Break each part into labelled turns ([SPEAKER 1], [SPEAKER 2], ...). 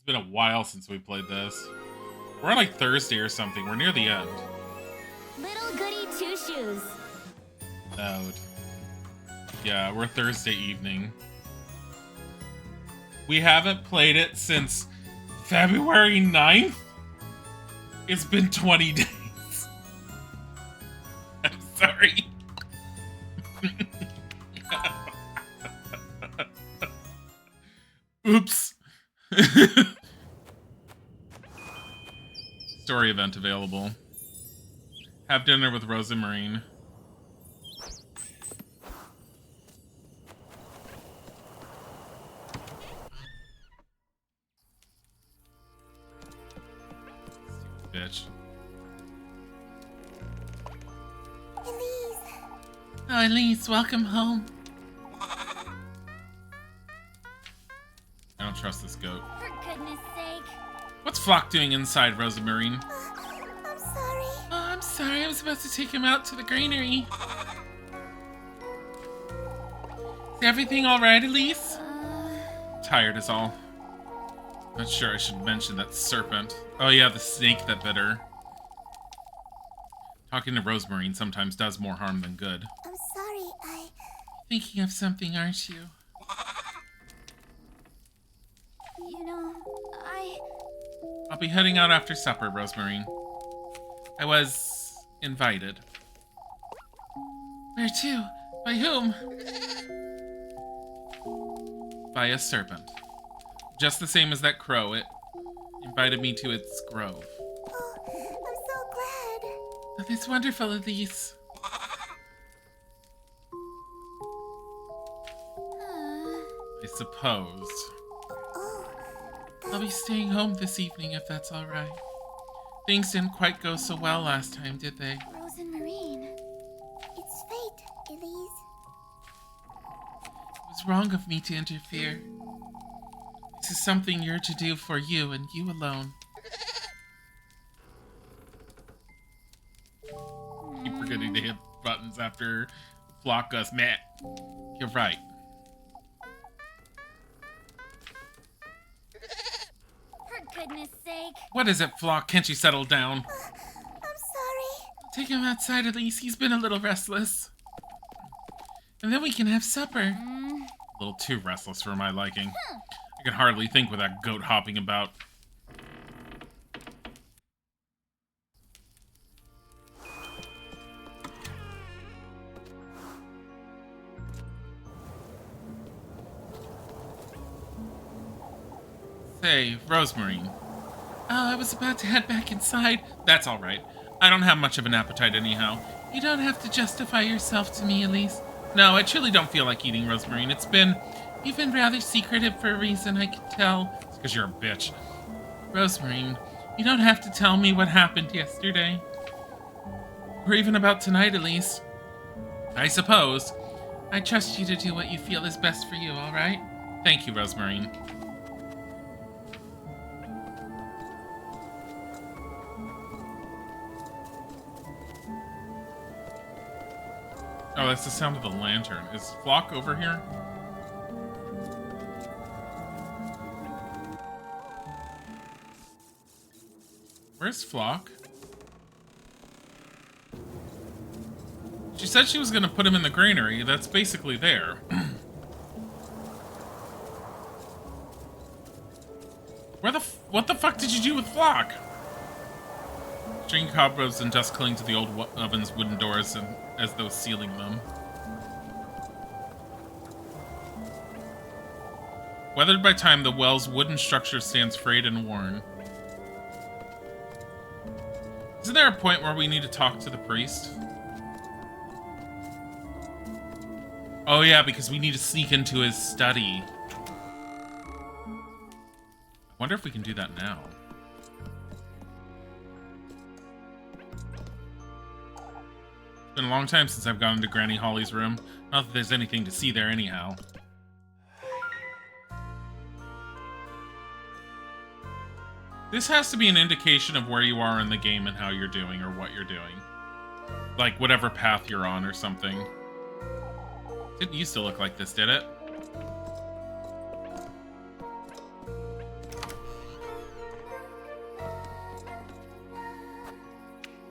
[SPEAKER 1] been a while since we played this. We're on like Thursday or something. We're near the end.
[SPEAKER 2] Little Goody Two Shoes.
[SPEAKER 1] Out. Yeah, we're Thursday evening. We haven't played it since February 9th? It's been 20 days. I'm sorry. Oops. Story event available. Have dinner with Rose and Marine. Bitch.
[SPEAKER 2] Elise.
[SPEAKER 1] Oh, Elise, welcome home. I don't trust this goat.
[SPEAKER 2] For goodness sake.
[SPEAKER 1] What's Flock doing inside, Rosa Marine?
[SPEAKER 2] I'm sorry.
[SPEAKER 1] Oh, I'm sorry. I was about to take him out to the granary. Is everything alright, Elise? Tired is all. Not sure I should mention that serpent. Oh yeah, the snake that bit her. Talking to Rosemarine sometimes does more harm than good.
[SPEAKER 2] I'm sorry,
[SPEAKER 1] Thinking of something, aren't you?
[SPEAKER 2] You know,
[SPEAKER 1] I'll be heading out after supper, Rosemarine. I was invited. Where to? By whom? By a serpent. Just the same as that crow. It invited me to its grove.
[SPEAKER 2] Oh, I'm so glad.
[SPEAKER 1] Oh, that's wonderful, Elise. I suppose. I'll be staying home this evening if that's alright. Things didn't quite go so well last time, did they?
[SPEAKER 2] Rose and Marine. It's fate, Elise.
[SPEAKER 1] It was wrong of me to interfere. This is something you're to do for you and you alone. Keep forgetting to hit buttons after Flock goes, meh. You're right.
[SPEAKER 2] For goodness sake.
[SPEAKER 1] What is it, Flock? Can't you settle down?
[SPEAKER 2] I'm sorry.
[SPEAKER 1] Take him outside, at least. He's been a little restless. And then we can have supper. A little too restless for my liking. I can hardly think with that goat hopping about. Say, Rosemarine. Oh, I was about to head back inside. That's all right. I don't have much of an appetite anyhow. You don't have to justify yourself to me, Elise. No, I truly don't feel like eating, Rosemarine. You've been rather secretive for a reason, I can tell. It's because you're a bitch. Rosemarine, you don't have to tell me what happened yesterday. Or even about tonight, Elise. I suppose. I trust you to do what you feel is best for you, all right? Thank you, Rosemarine. Oh, that's the sound of the lantern. Is Flock over here? Where's Flock? She said she was gonna put him in the granary. That's basically there. What the fuck did you do with Flock? String cobwebs and dust cling to the old oven's wooden doors as though sealing them. Weathered by time, the well's wooden structure stands frayed and worn. Isn't there a point where we need to talk to the priest? Oh yeah, because we need to sneak into his study. I wonder if we can do that now. It's been a long time since I've gone into Granny Holly's room. Not that there's anything to see there anyhow. This has to be an indication of where you are in the game and how you're doing or what you're doing. Like whatever path you're on or something. Didn't used to look like this, did it?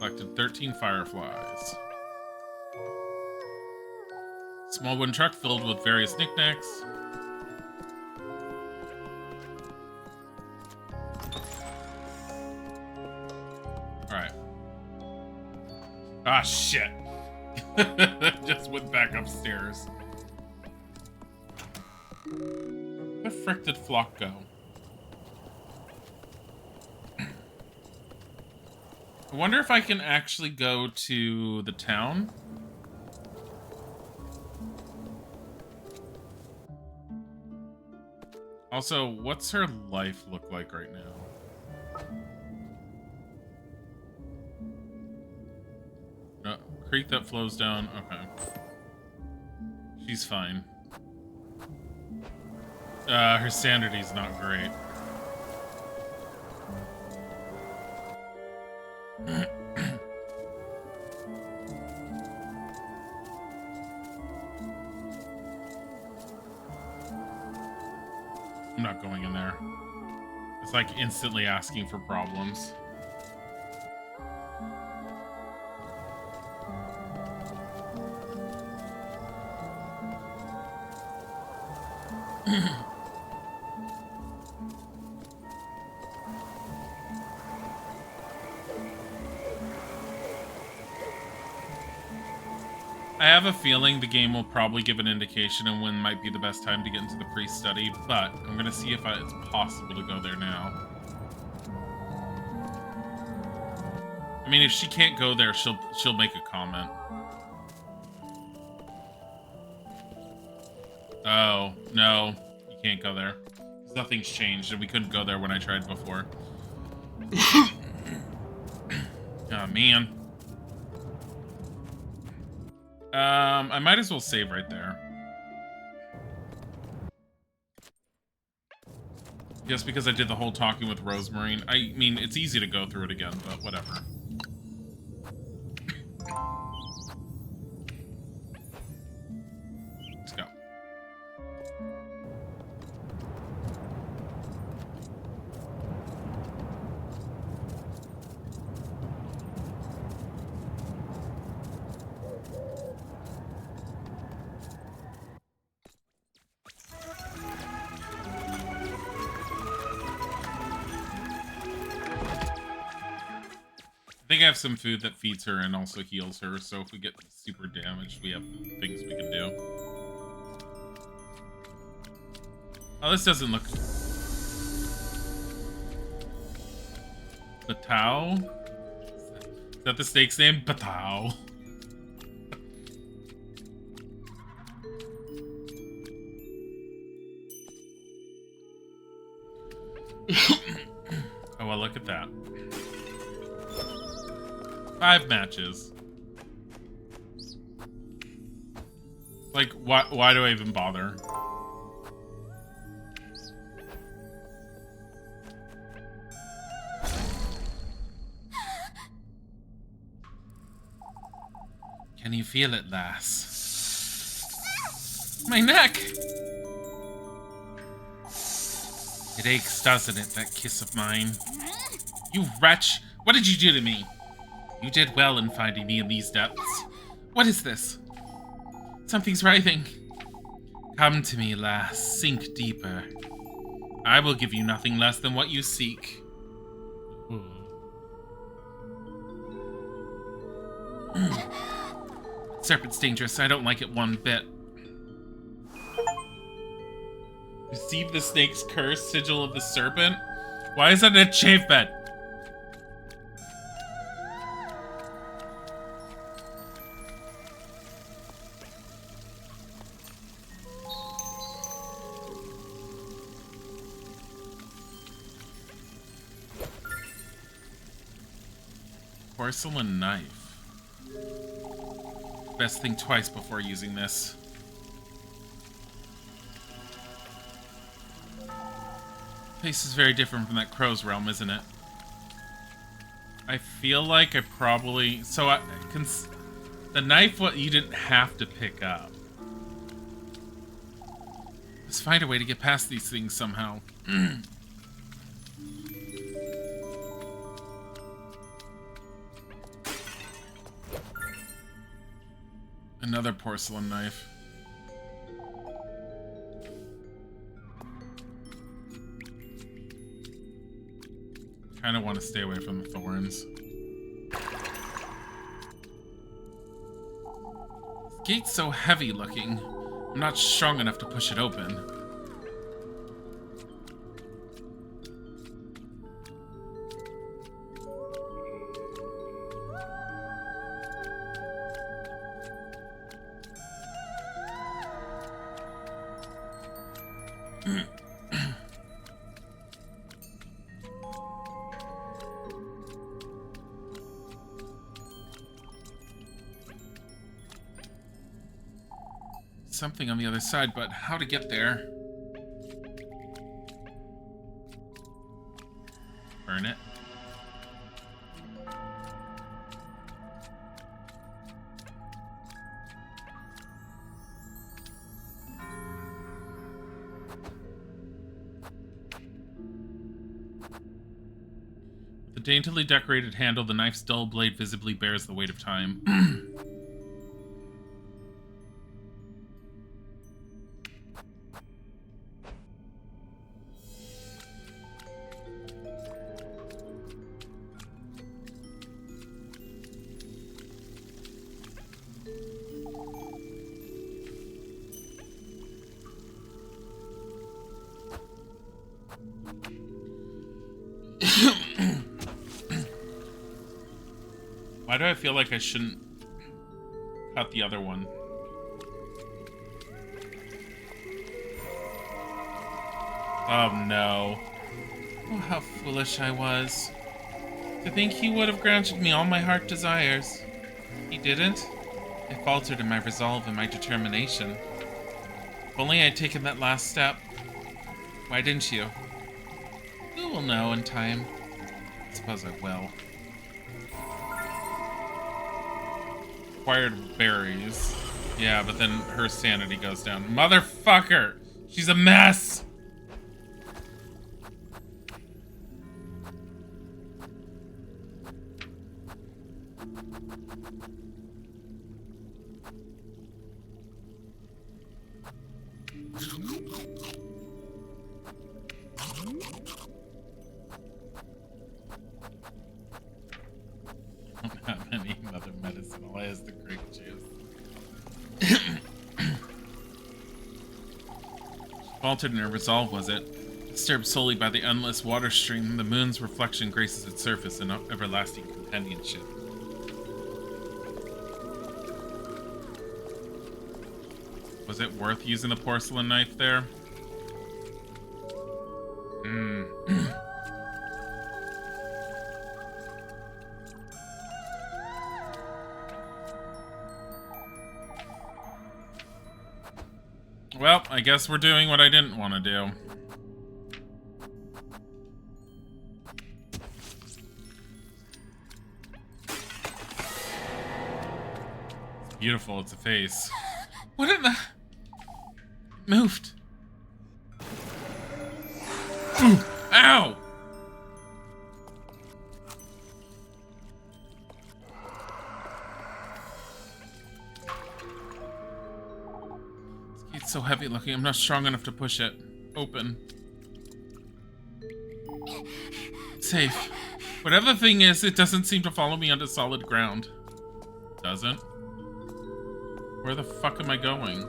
[SPEAKER 1] Collected 13 fireflies. Small wooden truck filled with various knickknacks. Alright. Ah, shit. Just went back upstairs. Where the frick did Flock go? I wonder if I can actually go to the town. Also, what's her life look like right now? No, creek that flows down. Okay. She's fine. Her sanity's not great. I'm not going in there. It's like instantly asking for problems. I have a feeling the game will probably give an indication of when might be the best time to get into the priest study, but I'm gonna see if it's possible to go there now. I mean, if she can't go there, she'll make a comment. Oh, no. You can't go there. Nothing's changed, and we couldn't go there when I tried before. Oh, man. I might as well save right there. Just because I did the whole talking with Rosemarine. I mean, it's easy to go through it again, but whatever. Let's go. I think I have some food that feeds her and also heals her, so if we get super damaged, we have things we can do. Oh, this doesn't look... Batao? Is that the snake's name? Batao. Oh, well, look at that. 5 matches. Like, why do I even bother? Can you feel it, lass? My neck! It aches, doesn't it, that kiss of mine? You wretch! What did you do to me? You did well in finding me in these depths. What is this? Something's writhing. Come to me, lass. Sink deeper. I will give you nothing less than what you seek. Serpent's dangerous. I don't like it one bit. Receive the snake's curse, sigil of the serpent? Why is that an achievement? Porcelain knife. Best think twice before using this. Place is very different from that crow's realm, isn't it? I feel like I probably... So, the knife, what you didn't have to pick up. Let's find a way to get past these things somehow. Another porcelain knife. Kind of want to stay away from the thorns. This gate's so heavy looking. I'm not strong enough to push it open. Something on the other side, but how to get there? Burn it. With the daintily decorated handle, the knife's dull blade visibly bears the weight of time. Why do I feel like I shouldn't cut the other one? Oh no. Oh, how foolish I was. To think he would have granted me all my heart desires. He didn't? I faltered in my resolve and my determination. If only I had taken that last step. Why didn't you? You will know in time. I suppose I will. Acquired berries. Yeah, but then her sanity goes down. Motherfucker! She's a mess! Not many mother medicine. All has the grape juice. Faltered in her resolve, was it? Disturbed solely by the endless water stream, the moon's reflection graces its surface in everlasting companionship. Was it worth using the porcelain knife there? Well, I guess we're doing what I didn't want to do. It's beautiful, it's a face. What in the... It moved. Ooh, ow! It's so heavy looking, I'm not strong enough to push it open. It's safe. Whatever the thing is, it doesn't seem to follow me onto solid ground. Doesn't? Where the fuck am I going?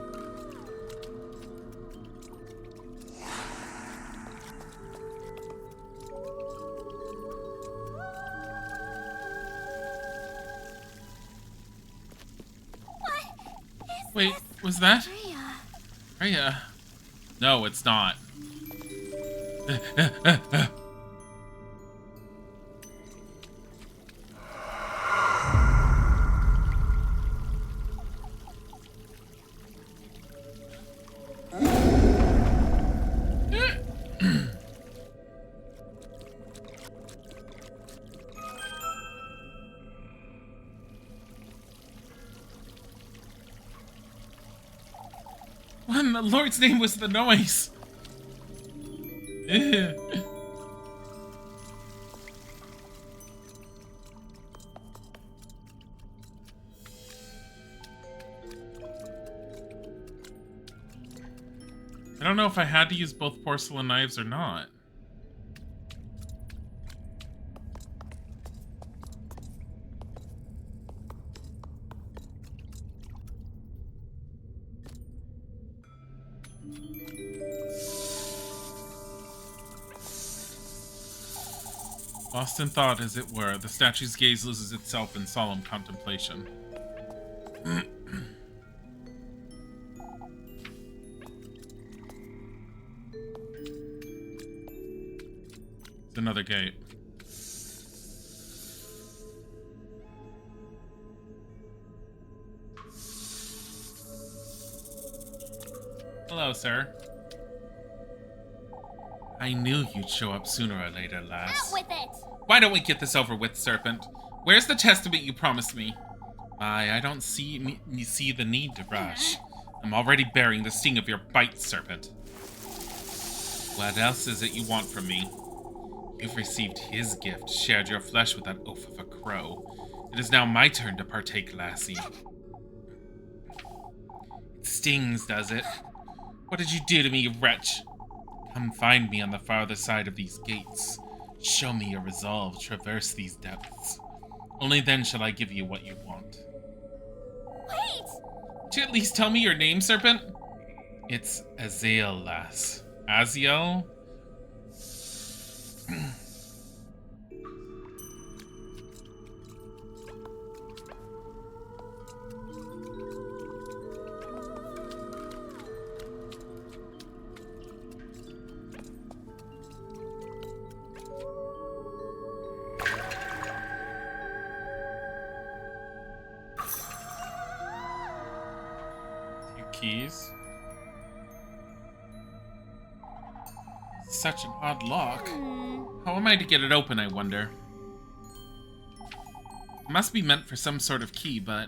[SPEAKER 1] Wait, was that? Freya. No, it's not. What in the Lord's name was the noise? don't know if I had to use both porcelain knives or not. Lost in thought, as it were, the statue's gaze loses itself in solemn contemplation. It's another gate. Hello, sir. I knew you'd show up sooner or later, lass.
[SPEAKER 2] Out with it!
[SPEAKER 1] Why don't we get this over with, Serpent? Where's the testament you promised me? I don't see the need to rush. I'm already bearing the sting of your bite, Serpent. What else is it you want from me? You've received his gift, shared your flesh with that oaf of a crow. It is now my turn to partake, lassie. It stings, does it? What did you do to me, you wretch? Come find me on the farther side of these gates. Show me your resolve, traverse these depths. Only then shall I give you what you want.
[SPEAKER 2] Wait!
[SPEAKER 1] Could you at least tell me your name, Serpent? It's Azael, lass. Aziel? Keys. Such an odd lock. How am I to get it open, I wonder? It must be meant for some sort of key, but...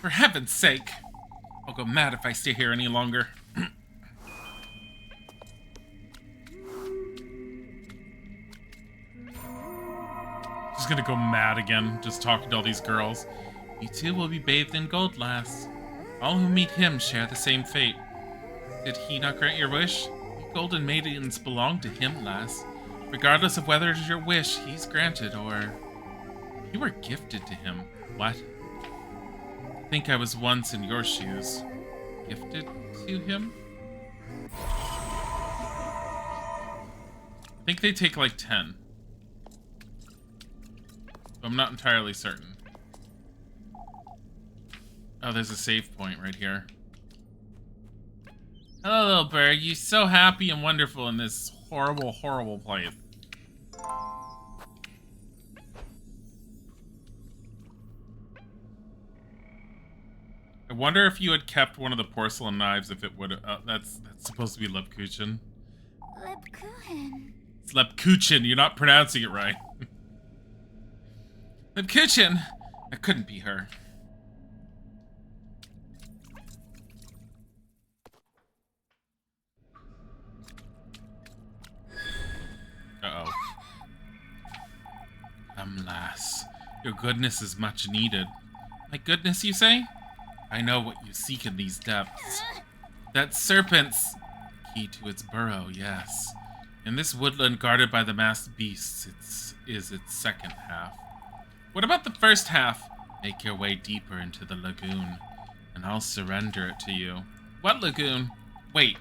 [SPEAKER 1] For heaven's sake! I'll go mad if I stay here any longer. She's gonna go mad again, just talking to all these girls. You too will be bathed in gold, lass. All who meet him share the same fate. Did he not grant your wish? You golden maidens belong to him, lass. Regardless of whether it is your wish, he's granted, or... You were gifted to him. What? I think I was once in your shoes. Gifted to him? I think they take like 10. I'm not entirely certain. Oh, there's a save point right here. Hello, little bird. You're so happy and wonderful in this horrible, horrible place. I wonder if you had kept one of the porcelain knives, if it would. That's supposed to be Lepkuchen.
[SPEAKER 2] Lepkuchen.
[SPEAKER 1] It's Lepkuchen. You're not pronouncing it right. Lepkuchen. That couldn't be her. Uh-oh. Lass. Your goodness is much needed. My goodness, you say? I know what you seek in these depths. That serpent's key to its burrow, yes. In this woodland guarded by the masked beasts, is its second half. What about the first half? Make your way deeper into the lagoon, and I'll surrender it to you. What lagoon? Wait.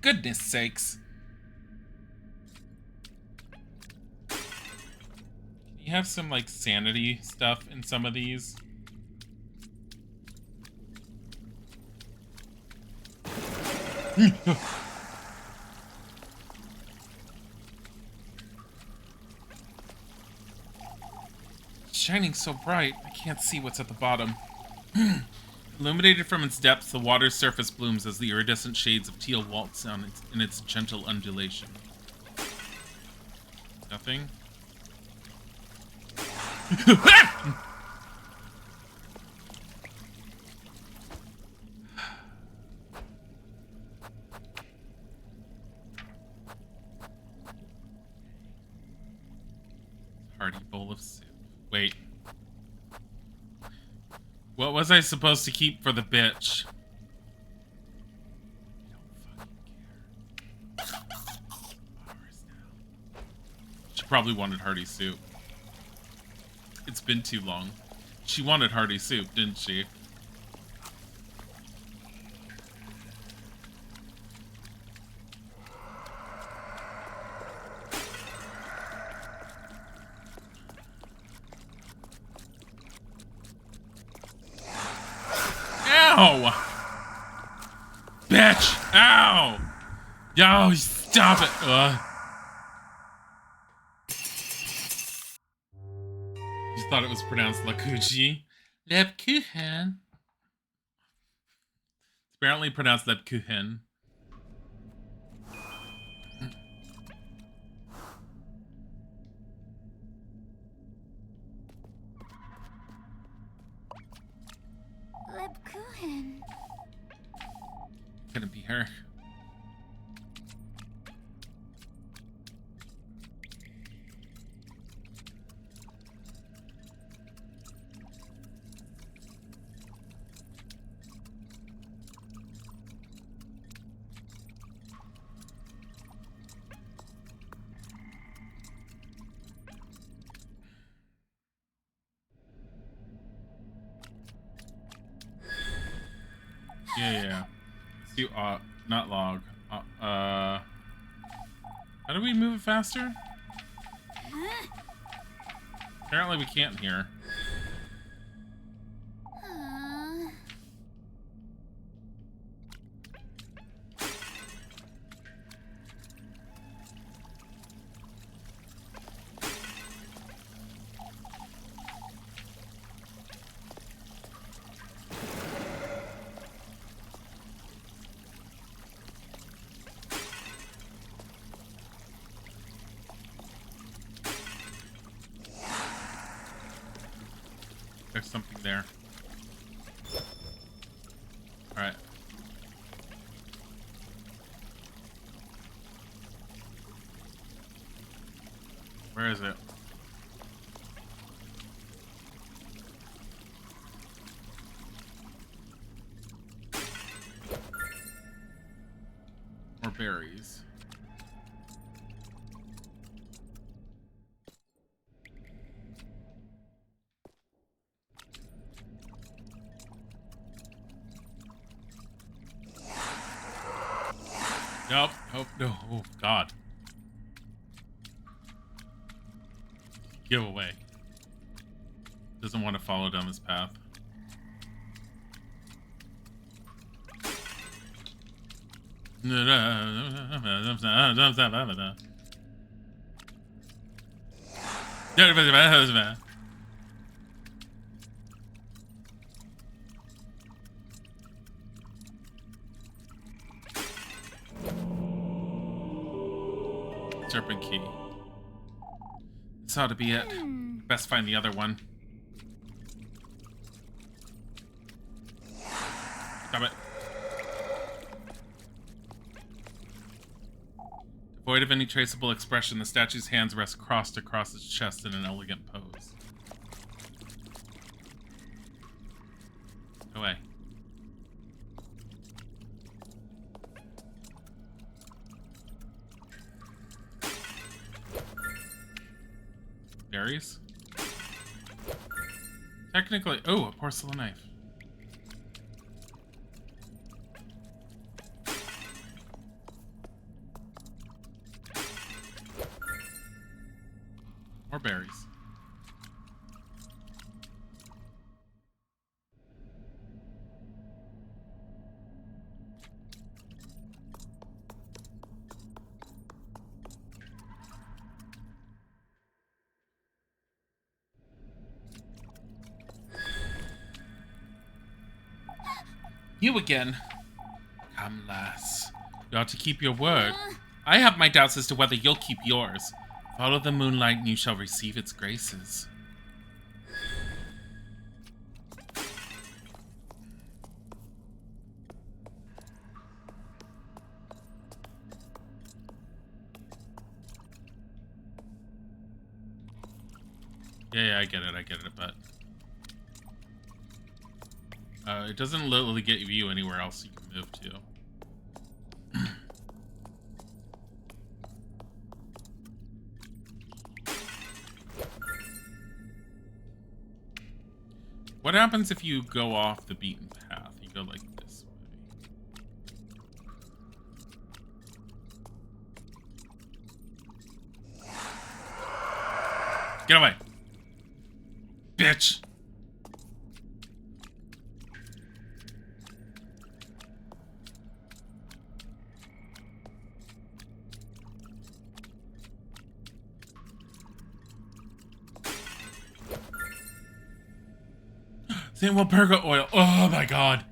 [SPEAKER 1] Goodness sakes. You have some, like, sanity stuff in some of these. Shining so bright, I can't see what's at the bottom. Illuminated from its depths, the water's surface blooms as the iridescent shades of teal waltz in its gentle undulation. Nothing? Hearty bowl of soup. Wait. What was I supposed to keep for the bitch? I don't fucking care. Hours now. She probably wanted hearty soup. It's been too long. She wanted hearty soup, didn't she? Ow! Bitch! Ow! Yo, stop it! You thought it was pronounced Lakuchi? Lebkuchen. It's apparently pronounced Lebkuchen.
[SPEAKER 2] Lebkuchen.
[SPEAKER 1] Couldn't be her. Yeah. Let's do not log. How do we move it faster? Apparently we can't here. There's something there. Alright. Where is it? More berries. Nope. Oh, no. Oh, God. Give away. Doesn't want to follow down this path. Serpent key. This ought to be it. Best find the other one. Stop it. Devoid of any traceable expression, the statue's hands rest crossed across its chest in an elegant pose. Go away. Berries? Technically, oh, a porcelain knife. More berries. You again. Come, lass. You ought to keep your word. I have my doubts as to whether you'll keep yours. Follow the moonlight and you shall receive its graces. Yeah, I get it, but... it doesn't literally get you anywhere else you can move to. What happens if you go off the beaten path? You go like this way. Get away! Bitch! St. Walburga oil. Oh my god.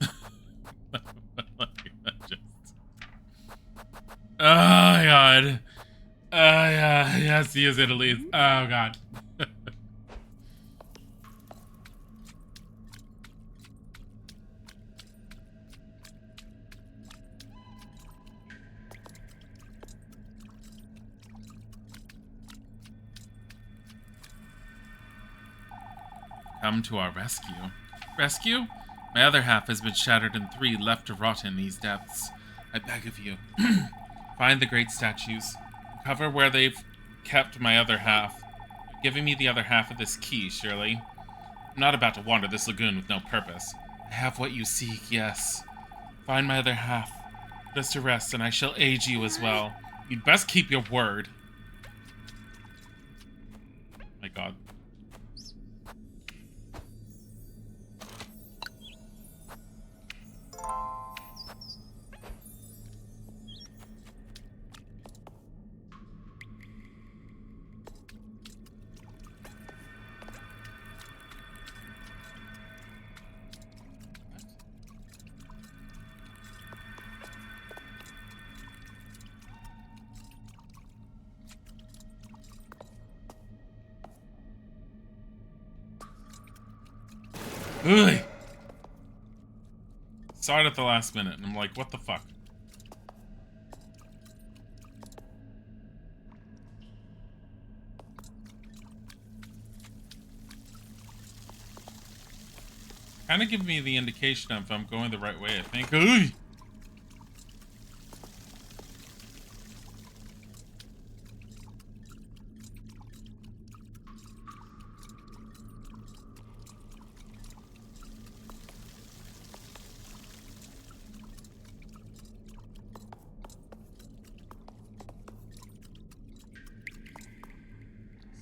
[SPEAKER 1] Oh my god. Yeah, yes, use Italy. Oh god. Come to our rescue. Rescue? My other half has been shattered in 3, left to rot in these depths. I beg of you, find the great statues. Cover where they've kept my other half. You're giving me the other half of this key, surely. I'm not about to wander this lagoon with no purpose. I have what you seek, yes. Find my other half. Put us to rest, and I shall aid you as well. You'd best keep your word. My god. Ugh. Saw it at the last minute, and I'm like, what the fuck? Kind of give me the indication of if I'm going the right way, I think. Ugh.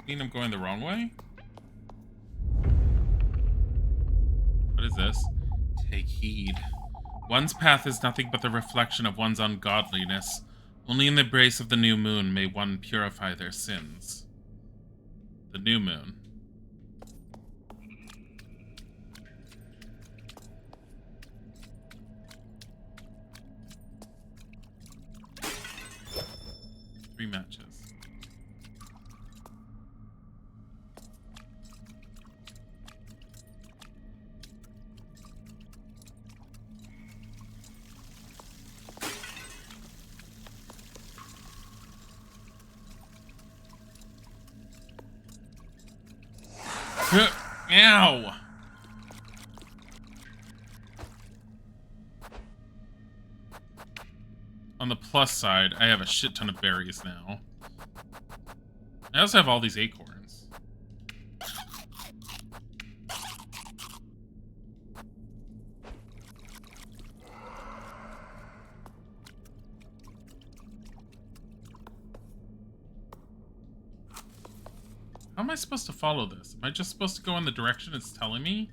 [SPEAKER 1] Mean I'm going the wrong way? What is this? Take heed. One's path is nothing but the reflection of one's ungodliness. Only in the embrace of the new moon may one purify their sins. The new moon. Three matches. Ow! On the plus side, I have a shit ton of berries now. I also have all these acorns. How am I supposed to follow this? Am I just supposed to go in the direction it's telling me?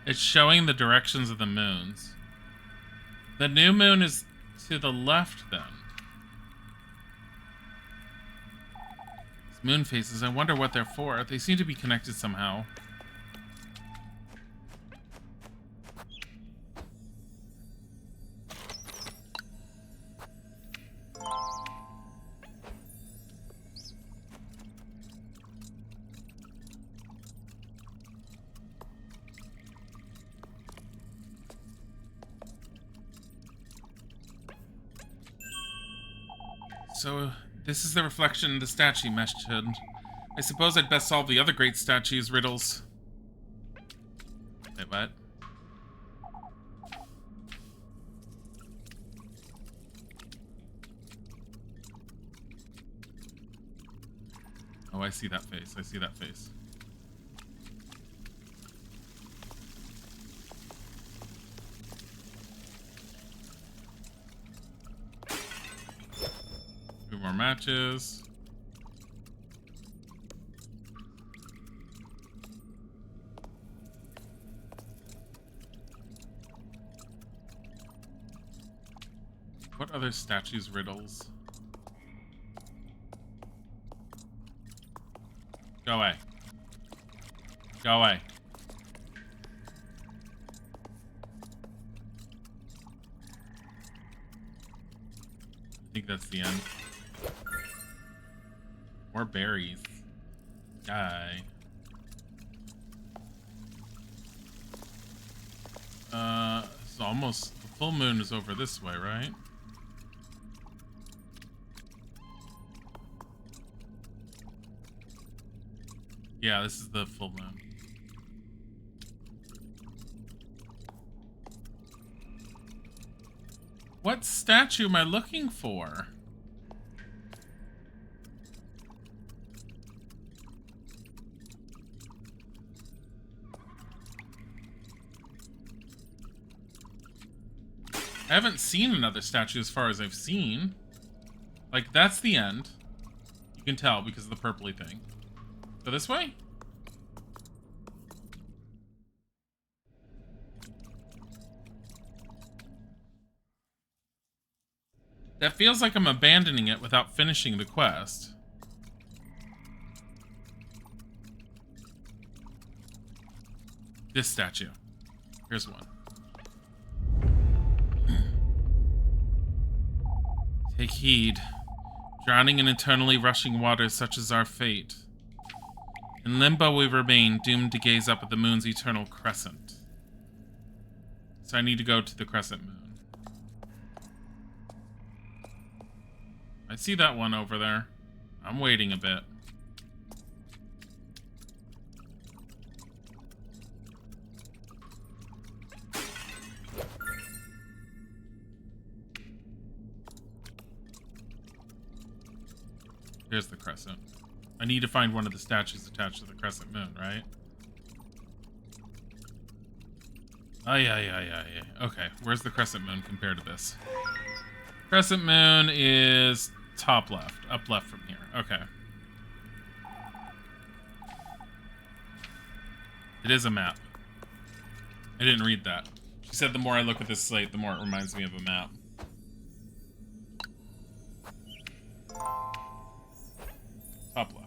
[SPEAKER 1] It's showing the directions of the moons. The new moon is to the left, then. These moon faces, I wonder what they're for. They seem to be connected somehow. So, this is the reflection the statue mentioned. I suppose I'd best solve the other great statue's riddles. Wait, what? Oh, I see that face. I see that face. Two more matches. What other statues' riddles? Go away. Go away. I think that's the end. More berries. Guy. It's almost... The full moon is over this way, right? Yeah, this is the full moon. What statue am I looking for? I haven't seen another statue as far as I've seen. Like, that's the end. You can tell because of the purpley thing. Go this way? That feels like I'm abandoning it without finishing the quest. This statue. Here's one. Take heed. Drowning in eternally rushing waters such as our fate. In limbo we remain, doomed to gaze up at the moon's eternal crescent. So I need to go to the crescent moon. I see that one over there. I'm waiting a bit. Here's the crescent. I need to find one of the statues attached to the crescent moon, right? Oh, yeah. Okay, where's the crescent moon compared to this? Crescent moon is top left, up left from here. Okay. It is a map. I didn't read that. She said the more I look at this slate, the more it reminds me of a map. Top left.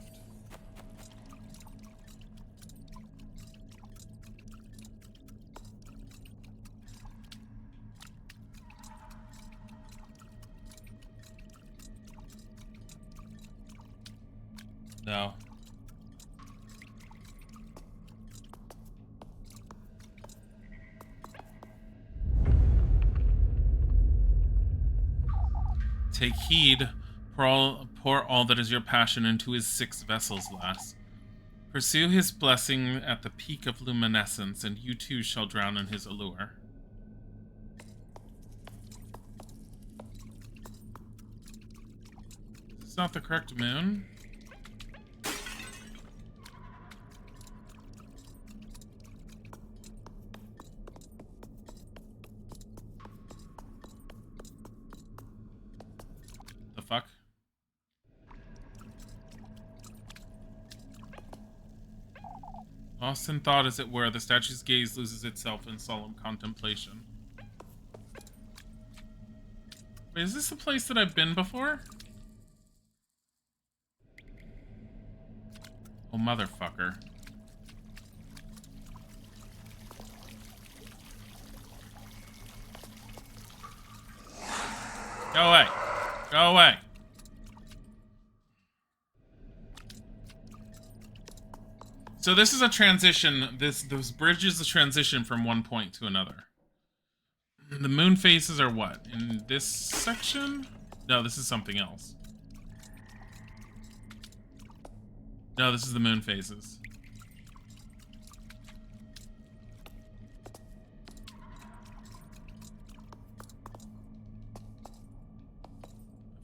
[SPEAKER 1] No. Take heed, pour all that is your passion into his 6 vessels, lass. Pursue his blessing at the peak of luminescence, and you too shall drown in his allure. It's not the correct moon. The fuck? Lost in thought, as it were, the statue's gaze loses itself in solemn contemplation. Wait, is this a place that I've been before? Oh, motherfucker. Go away. Go away. So this is a transition. This bridge is a transition from one point to another. The moon phases are what? In this section? No, this is something else. No, this is the moon phases.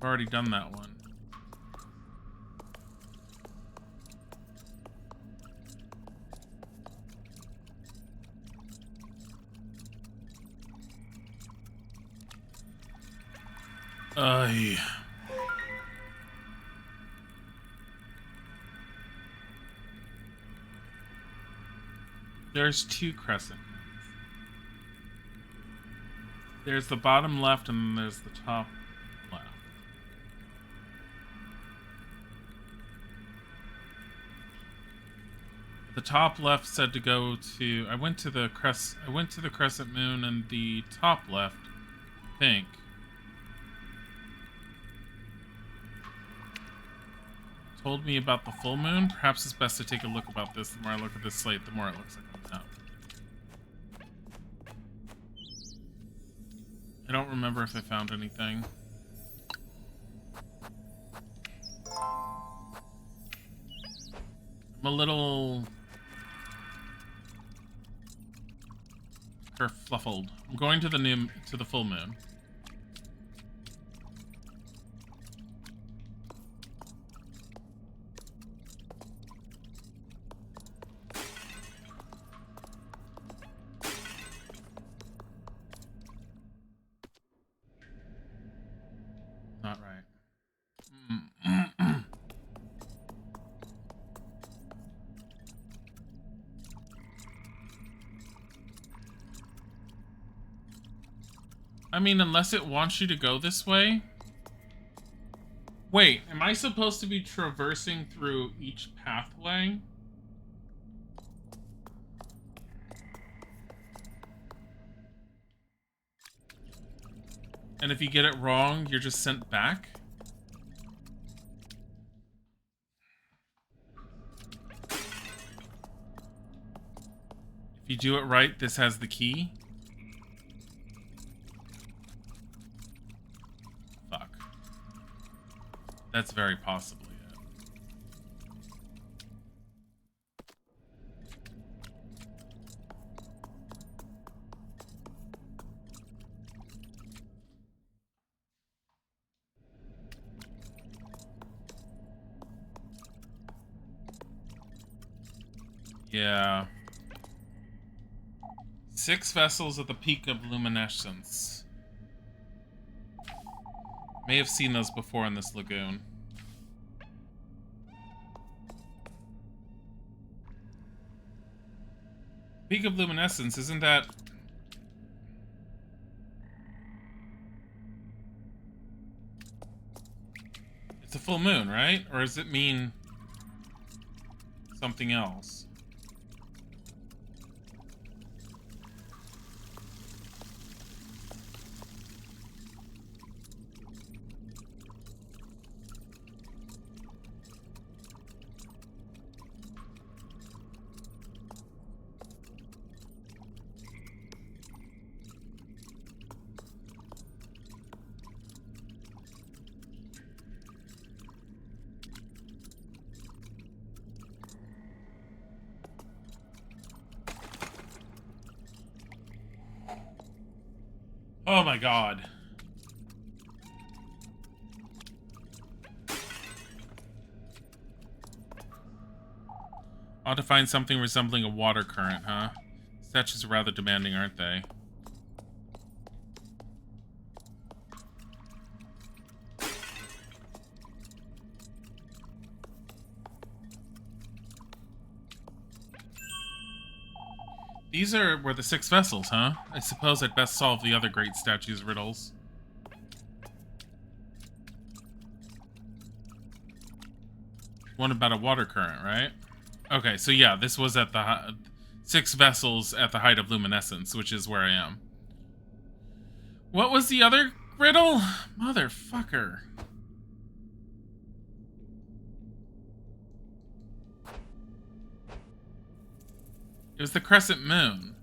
[SPEAKER 1] I've already done that one. There's two crescent moons. There's the bottom left and then there's the top left. The top left said to go to. I went to the crescent moon, and the top left, I think, told me about the full moon. Perhaps it's best to take a look about this. The more I look at this slate, the more it looks like I'm out. I don't remember if I found anything. I'm a little kerfluffled. I'm going to the full moon. Not right. I mean, unless it wants you to go this way. Wait, am I supposed to be traversing through each pathway? And if you get it wrong, you're just sent back? If you do it right, this has the key? Fuck. That's very possibly it. Yeah. 6 vessels at the peak of luminescence. May have seen those before in this lagoon. Peak of luminescence, isn't that... It's a full moon, right? Or does it mean something else? Oh my god. Ought to find something resembling a water current, huh? Statues are rather demanding, aren't they? These were the 6 vessels, huh? I suppose I'd best solve the other great statue's riddles. One about a water current, right? Okay, so yeah, this was at the 6 vessels at the height of luminescence, which is where I am. What was the other Riddle? Motherfucker. It was the crescent moon.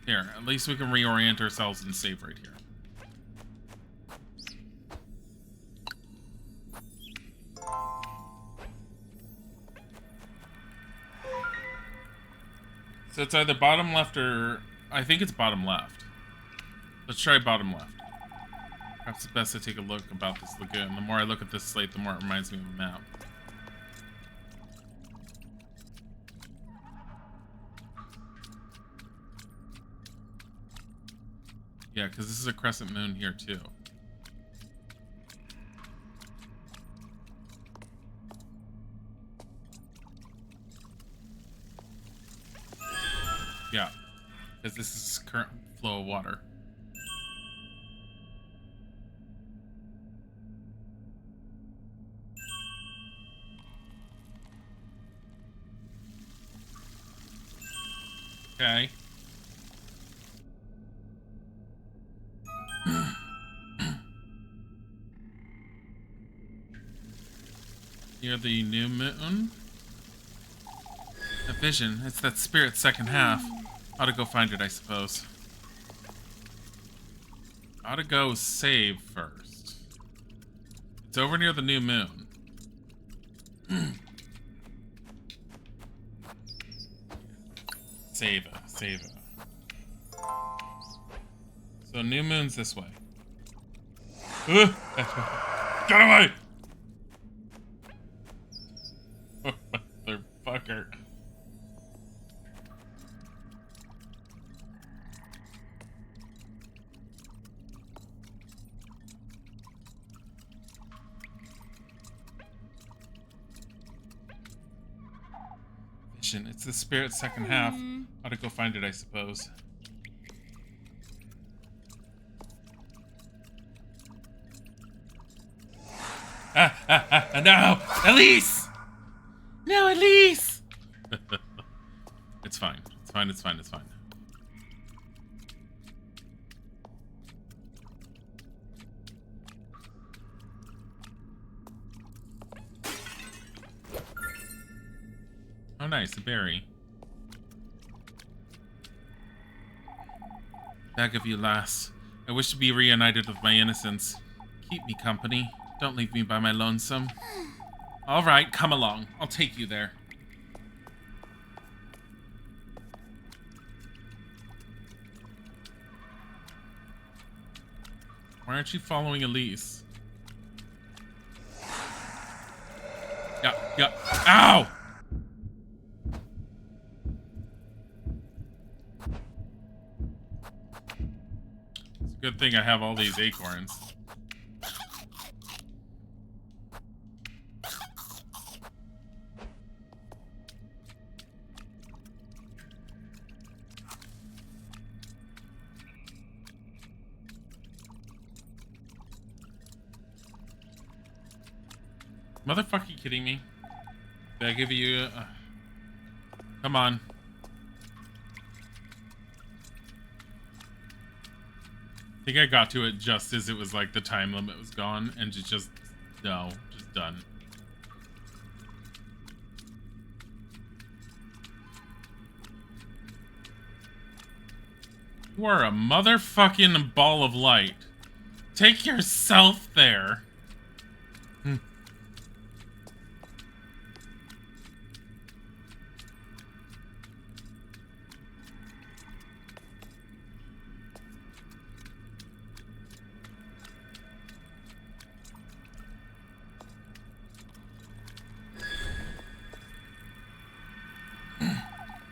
[SPEAKER 1] Here, at least we can reorient ourselves and save right here. So it's either bottom left or... I think it's bottom left. Let's try bottom left. Perhaps it's best to take a look about this lagoon. The more I look at this slate, the more it reminds me of a map. Yeah, because this is a crescent moon here, too. Yeah, because this is current flow of water. Okay. Near the new moon? A vision. It's that spirit's second half. Ought to go find it, I suppose. Ought to go save first. It's over near the new moon. Save it. Save it. So new moon's this way. Get away! Motherfucker. Vision. It's the spirit's second half. Ought to go find it, I suppose. No! Elise! No, Elise! It's fine. It's fine, it's fine, it's fine. Oh, nice, a berry. Back of you, lass. I wish to be reunited with my innocence. Keep me company. Don't leave me by my lonesome. All right, come along. I'll take you there. Why aren't you following Elise? Yeah. Ow! It's a good thing I have all these acorns. Motherfucker, you kidding me? Did I give you... Come on. I think I got to it just as it was like the time limit was gone and just no, just done. You are a motherfucking ball of light. Take yourself there.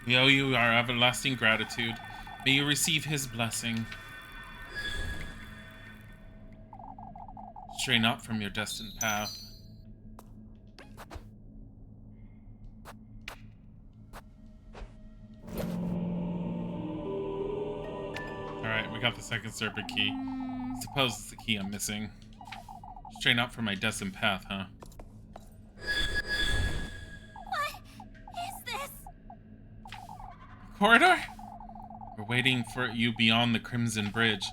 [SPEAKER 1] We owe you our everlasting gratitude. May you receive his blessing. Stray not from your destined path. Alright, we got the second serpent key. I suppose it's the key I'm missing. Stray not from my destined path, huh?
[SPEAKER 2] What is this?
[SPEAKER 1] Corridor? We're waiting for you beyond the Crimson Bridge.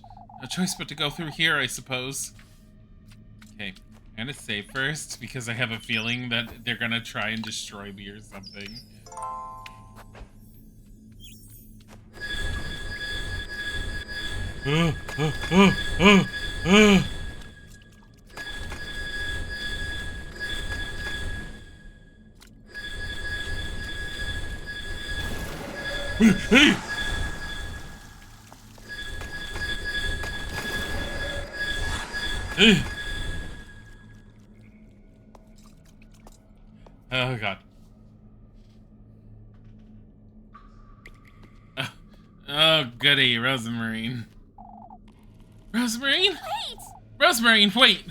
[SPEAKER 1] No choice but to go through here, I suppose. Okay, I'm gonna save first, because I have a feeling that they're gonna try and destroy me or something. Hey! Hey! Oh god. Oh goody, Rosemarine. Rosemarine?
[SPEAKER 2] Wait!
[SPEAKER 1] Rosemarine, wait!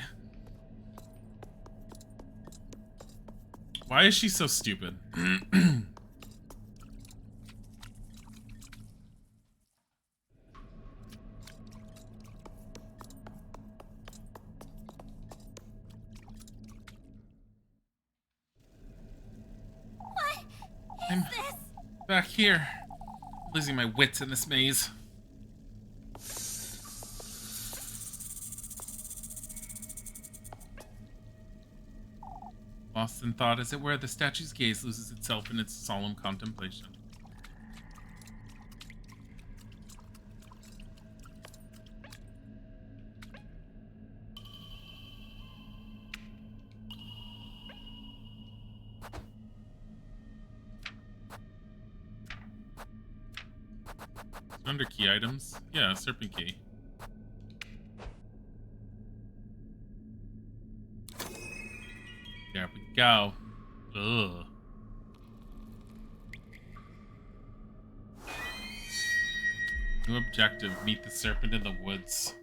[SPEAKER 1] Why is she so stupid?
[SPEAKER 2] What
[SPEAKER 1] I'm
[SPEAKER 2] is this?
[SPEAKER 1] back here. Losing my wits in this maze. Lost in thought, as it were, the statue's gaze loses itself in its solemn contemplation. Under key items? Yeah, serpent key. There we go. Ugh. New objective, meet the serpent in the woods.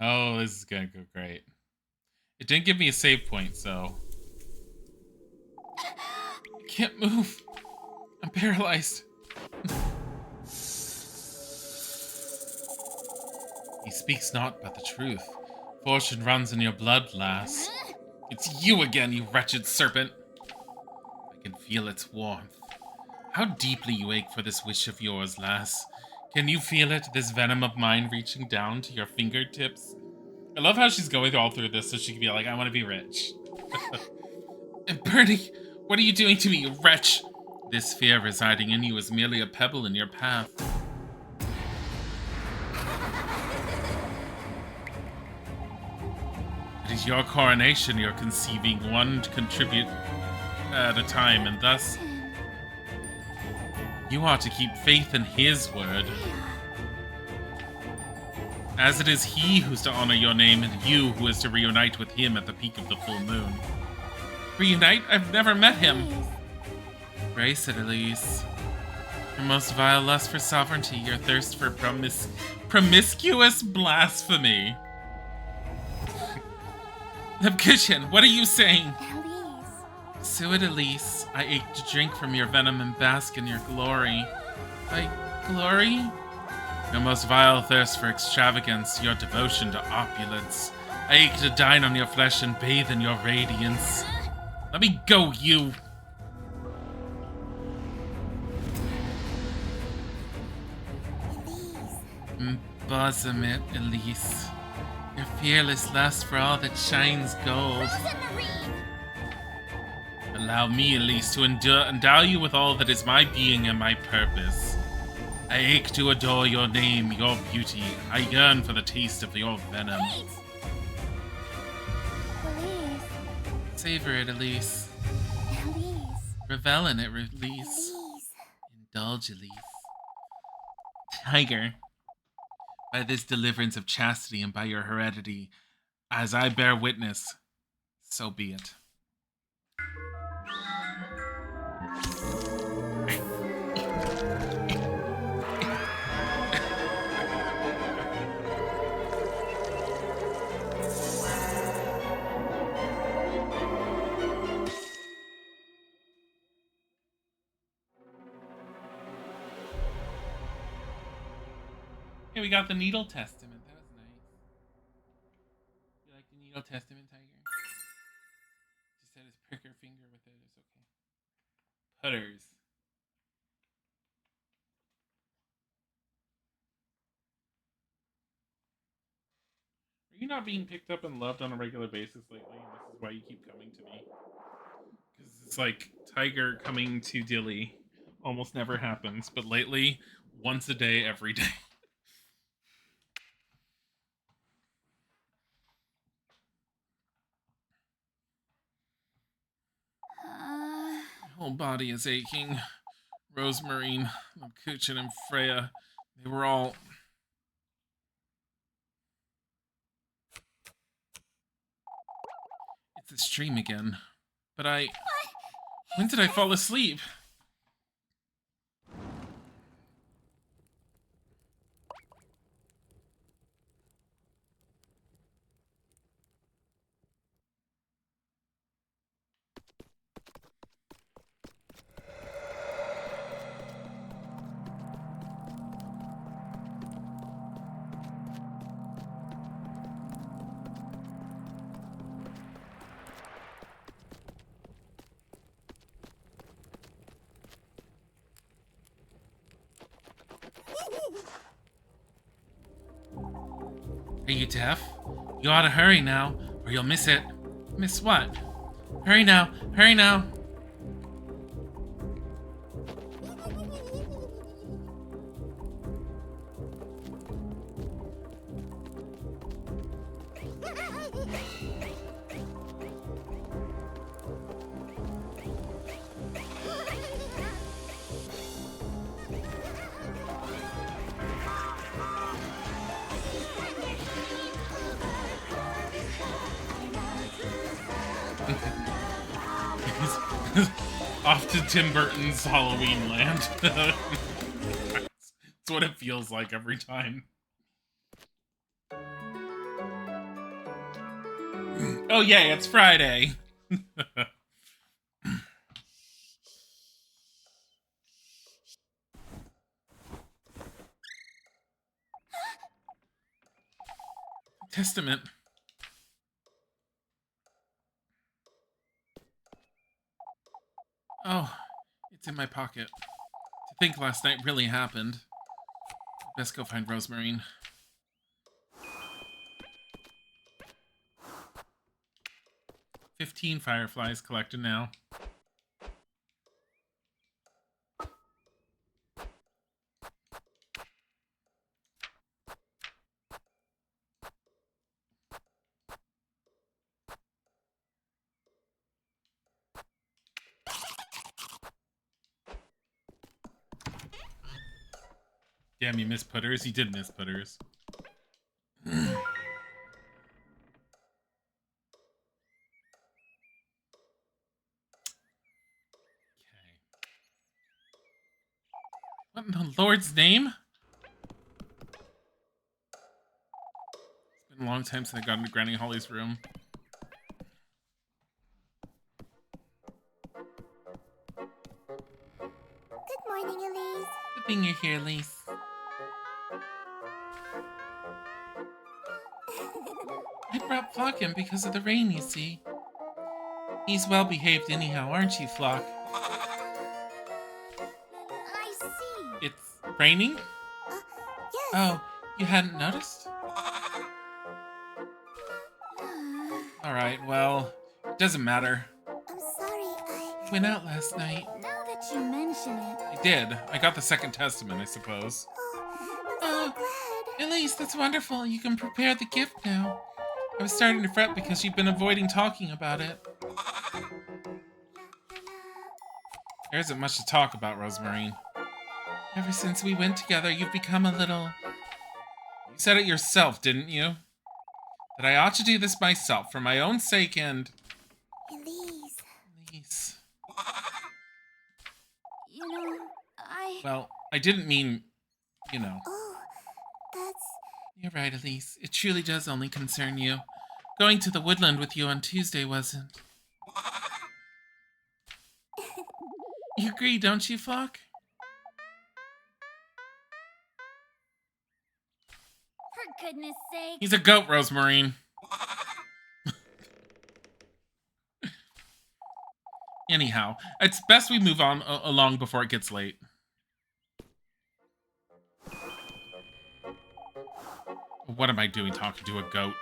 [SPEAKER 1] Oh, this is gonna go great. It didn't give me a save point, so... I can't move. I'm paralyzed. He speaks not but the truth. Fortune runs in your blood, lass. It's you again, you wretched serpent. I can feel its warmth. How deeply you ache for this wish of yours, lass. Can you feel it, this venom of mine reaching down to your fingertips? I love how she's going all through this so she can be like, I want to be rich. And Bernie, what are you doing to me, you wretch? This fear residing in you is merely a pebble in your path. It is your coronation you're conceiving, one to contribute at a time, and thus you ought to keep faith in his word. As it is he who's to honor your name, and you who is to reunite with him at the peak of the full moon. Reunite? I've never met him. Brace it, Elise. Your most vile lust for sovereignty, your thirst for promiscuous blasphemy. Lebkishin, what are you saying?
[SPEAKER 2] Elise.
[SPEAKER 1] Suet Elise, I ache to drink from your venom and bask in your glory. By glory? Your most vile thirst for extravagance, your devotion to opulence. I ache to dine on your flesh and bathe in your radiance. Let me go, you! Bosom it, Elise. Your fearless lust for all that shines gold. Allow me, Elise, to endow you with all that is my being and my purpose. I ache to adore your name, your beauty. I yearn for the taste of your venom.
[SPEAKER 2] Wait! Elise.
[SPEAKER 1] Savor it, Elise.
[SPEAKER 2] Elise.
[SPEAKER 1] Revel in it, Elise.
[SPEAKER 2] Elise.
[SPEAKER 1] Indulge, Elise. Tiger. By this deliverance of chastity and by your heredity, as I bear witness, so be it. Hey, we got the Needle Testament. That was nice. You like the Needle Testament, Tiger? Just had his prick her finger with it. It's okay. Putters. Are you not being picked up and loved on a regular basis lately? And this is why you keep coming to me? Because it's like Tiger coming to Dilly almost never happens, but lately, once a day, every day. My whole body is aching. Rosemarine, Kuchin, and Freya, they were all... It's a stream again. But when did I fall asleep? Are you deaf? You ought to hurry now, or you'll miss it. Miss what? Hurry now! Hurry now! Off to Tim Burton's Halloween Land. That's what it feels like every time. Oh yay, it's Friday! Testament. Oh, it's in my pocket. To think last night really happened. Best go find Rosemarine. $15 fireflies collected now. Damn, you missed putters? You did miss putters. Okay. What in the Lord's name? It's been a long time since I got into Granny Holly's room.
[SPEAKER 2] Good morning, Elise.
[SPEAKER 1] Good thing you're here, Elise. I brought Flock in because of the rain, you see. He's well behaved anyhow, aren't you, Flock?
[SPEAKER 2] I see.
[SPEAKER 1] It's raining?
[SPEAKER 2] Yes.
[SPEAKER 1] Oh, you hadn't noticed? Alright, well, it doesn't matter.
[SPEAKER 2] I'm sorry, I
[SPEAKER 1] Went out last night.
[SPEAKER 2] Now that you mention it.
[SPEAKER 1] I did. I got the Second Testament, I suppose.
[SPEAKER 2] I'm so glad.
[SPEAKER 1] Elise, that's wonderful. You can prepare the gift now. I was starting to fret because you've been avoiding talking about it. There isn't much to talk about, Rosemarine. Ever since we went together, you've become a little... You said it yourself, didn't you? That I ought to do this myself, for my own sake and...
[SPEAKER 2] Elise.
[SPEAKER 1] Elise...
[SPEAKER 2] You know,
[SPEAKER 1] Well, I didn't mean... You know.
[SPEAKER 2] Oh, that's...
[SPEAKER 1] You're right, Elise. It truly does only concern you. Going to the woodland with you on Tuesday wasn't. You agree, don't you, Flock?
[SPEAKER 2] For goodness sake.
[SPEAKER 1] He's a goat, Rosemarine. Anyhow, it's best we move on along before it gets late. What am I doing talking to a goat?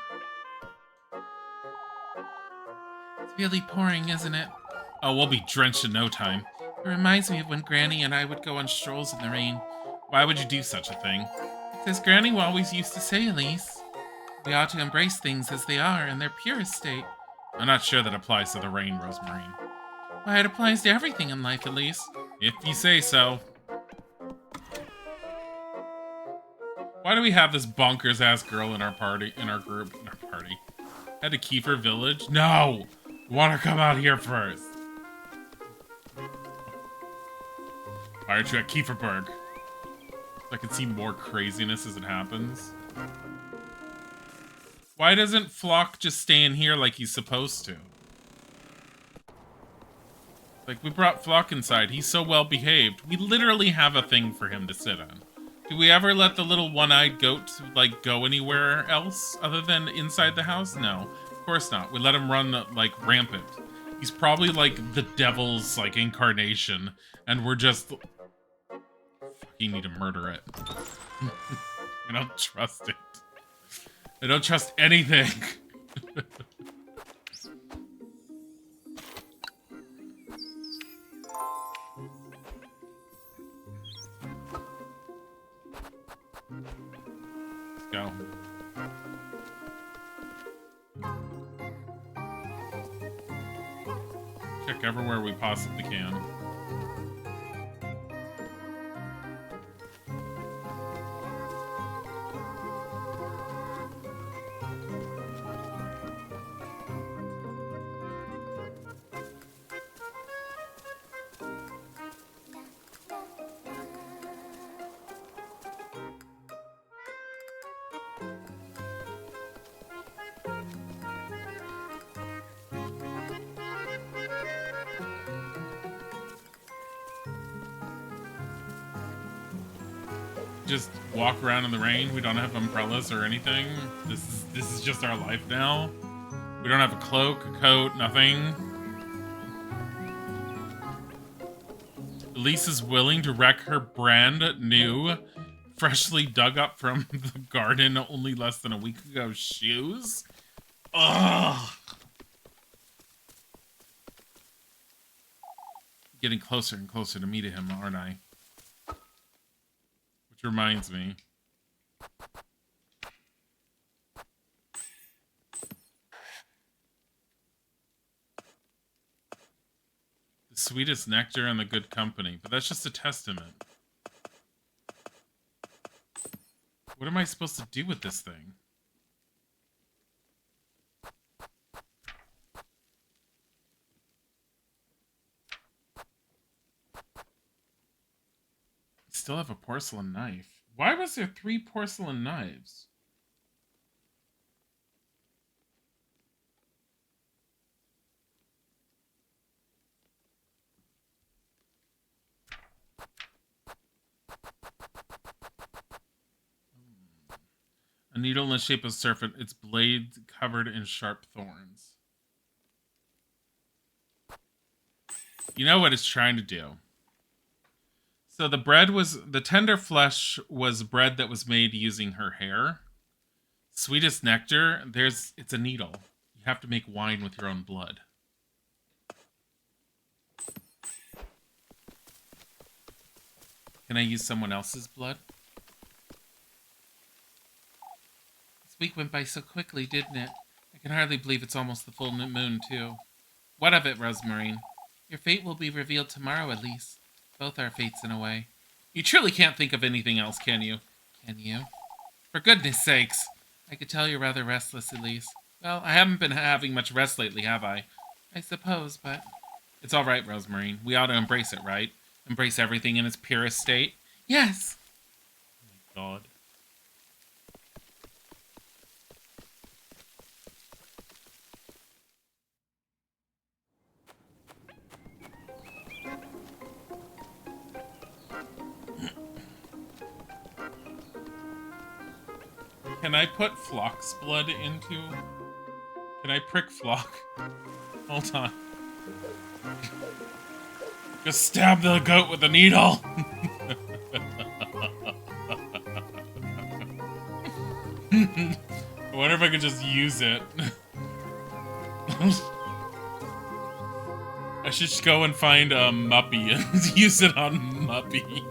[SPEAKER 1] It's really pouring, isn't it? Oh, we'll be drenched in no time. It reminds me of when Granny and I would go on strolls in the rain. Why would you do such a thing? As Granny always used to say, Elise. We ought to embrace things as they are in their purest state. I'm not sure that applies to the rain, Rosemarine. Why, it applies to everything in life, Elise. If you say so. Why do we have this bonkers-ass girl in our party, in our group, Head to Kiefer Village? No! Want to come out here first. Why aren't you at Kieferberg? So I can see more craziness as it happens. Why doesn't Flock just stay in here like he's supposed to? Like, we brought Flock inside. He's so well behaved. We literally have a thing for him to sit on. Do we ever let the little one-eyed goat, like, go anywhere else other than inside the house? No, of course not. We let him run, like, rampant. He's probably, like, the devil's, like, incarnation, and we're just... You need to murder it. I don't trust it. I don't trust anything. Let's go. Check everywhere we possibly can. Just walk around in the rain. We don't have umbrellas or anything. This is just our life now. We don't have a cloak, a coat, nothing. Elise is willing to wreck her brand new, freshly dug up from the garden only less than a week ago shoes. Ugh. Getting closer and closer to meet him, aren't I? Which reminds me. The sweetest nectar and the good company. But that's just a testament. What am I supposed to do with this thing? Still have a porcelain knife. Why was there 3 porcelain knives? A needle in the shape of a serpent, its blade covered in sharp thorns. You know what it's trying to do. So the tender flesh was bread that was made using her hair. Sweetest nectar, it's a needle. You have to make wine with your own blood. Can I use someone else's blood? This week went by so quickly, didn't it? I can hardly believe it's almost the full moon, too. What of it, Rosemarine? Your fate will be revealed tomorrow, at least. Both our fates, in a way. You truly can't think of anything else, can you? Can you? For goodness sakes! I could tell you're rather restless, Elise. Well, I haven't been having much rest lately, have I? I suppose, but... It's all right, Rosemarine. We ought to embrace it, right? Embrace everything in its purest state? Yes! Oh my god. Can I put Flock's blood into... Can I prick Flock? Hold on. Just stab the goat with a needle! I wonder if I could just use it. I should just go and find a Muppy and use it on Muppy.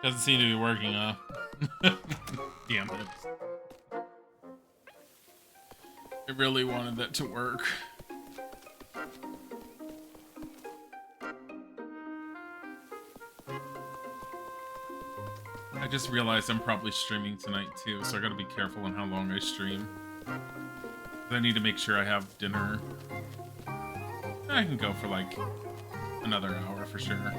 [SPEAKER 1] Doesn't seem to be working, huh? Damn it. I really wanted that to work. I just realized I'm probably streaming tonight too, so I gotta be careful on how long I stream. I need to make sure I have dinner. I can go for like another hour for sure.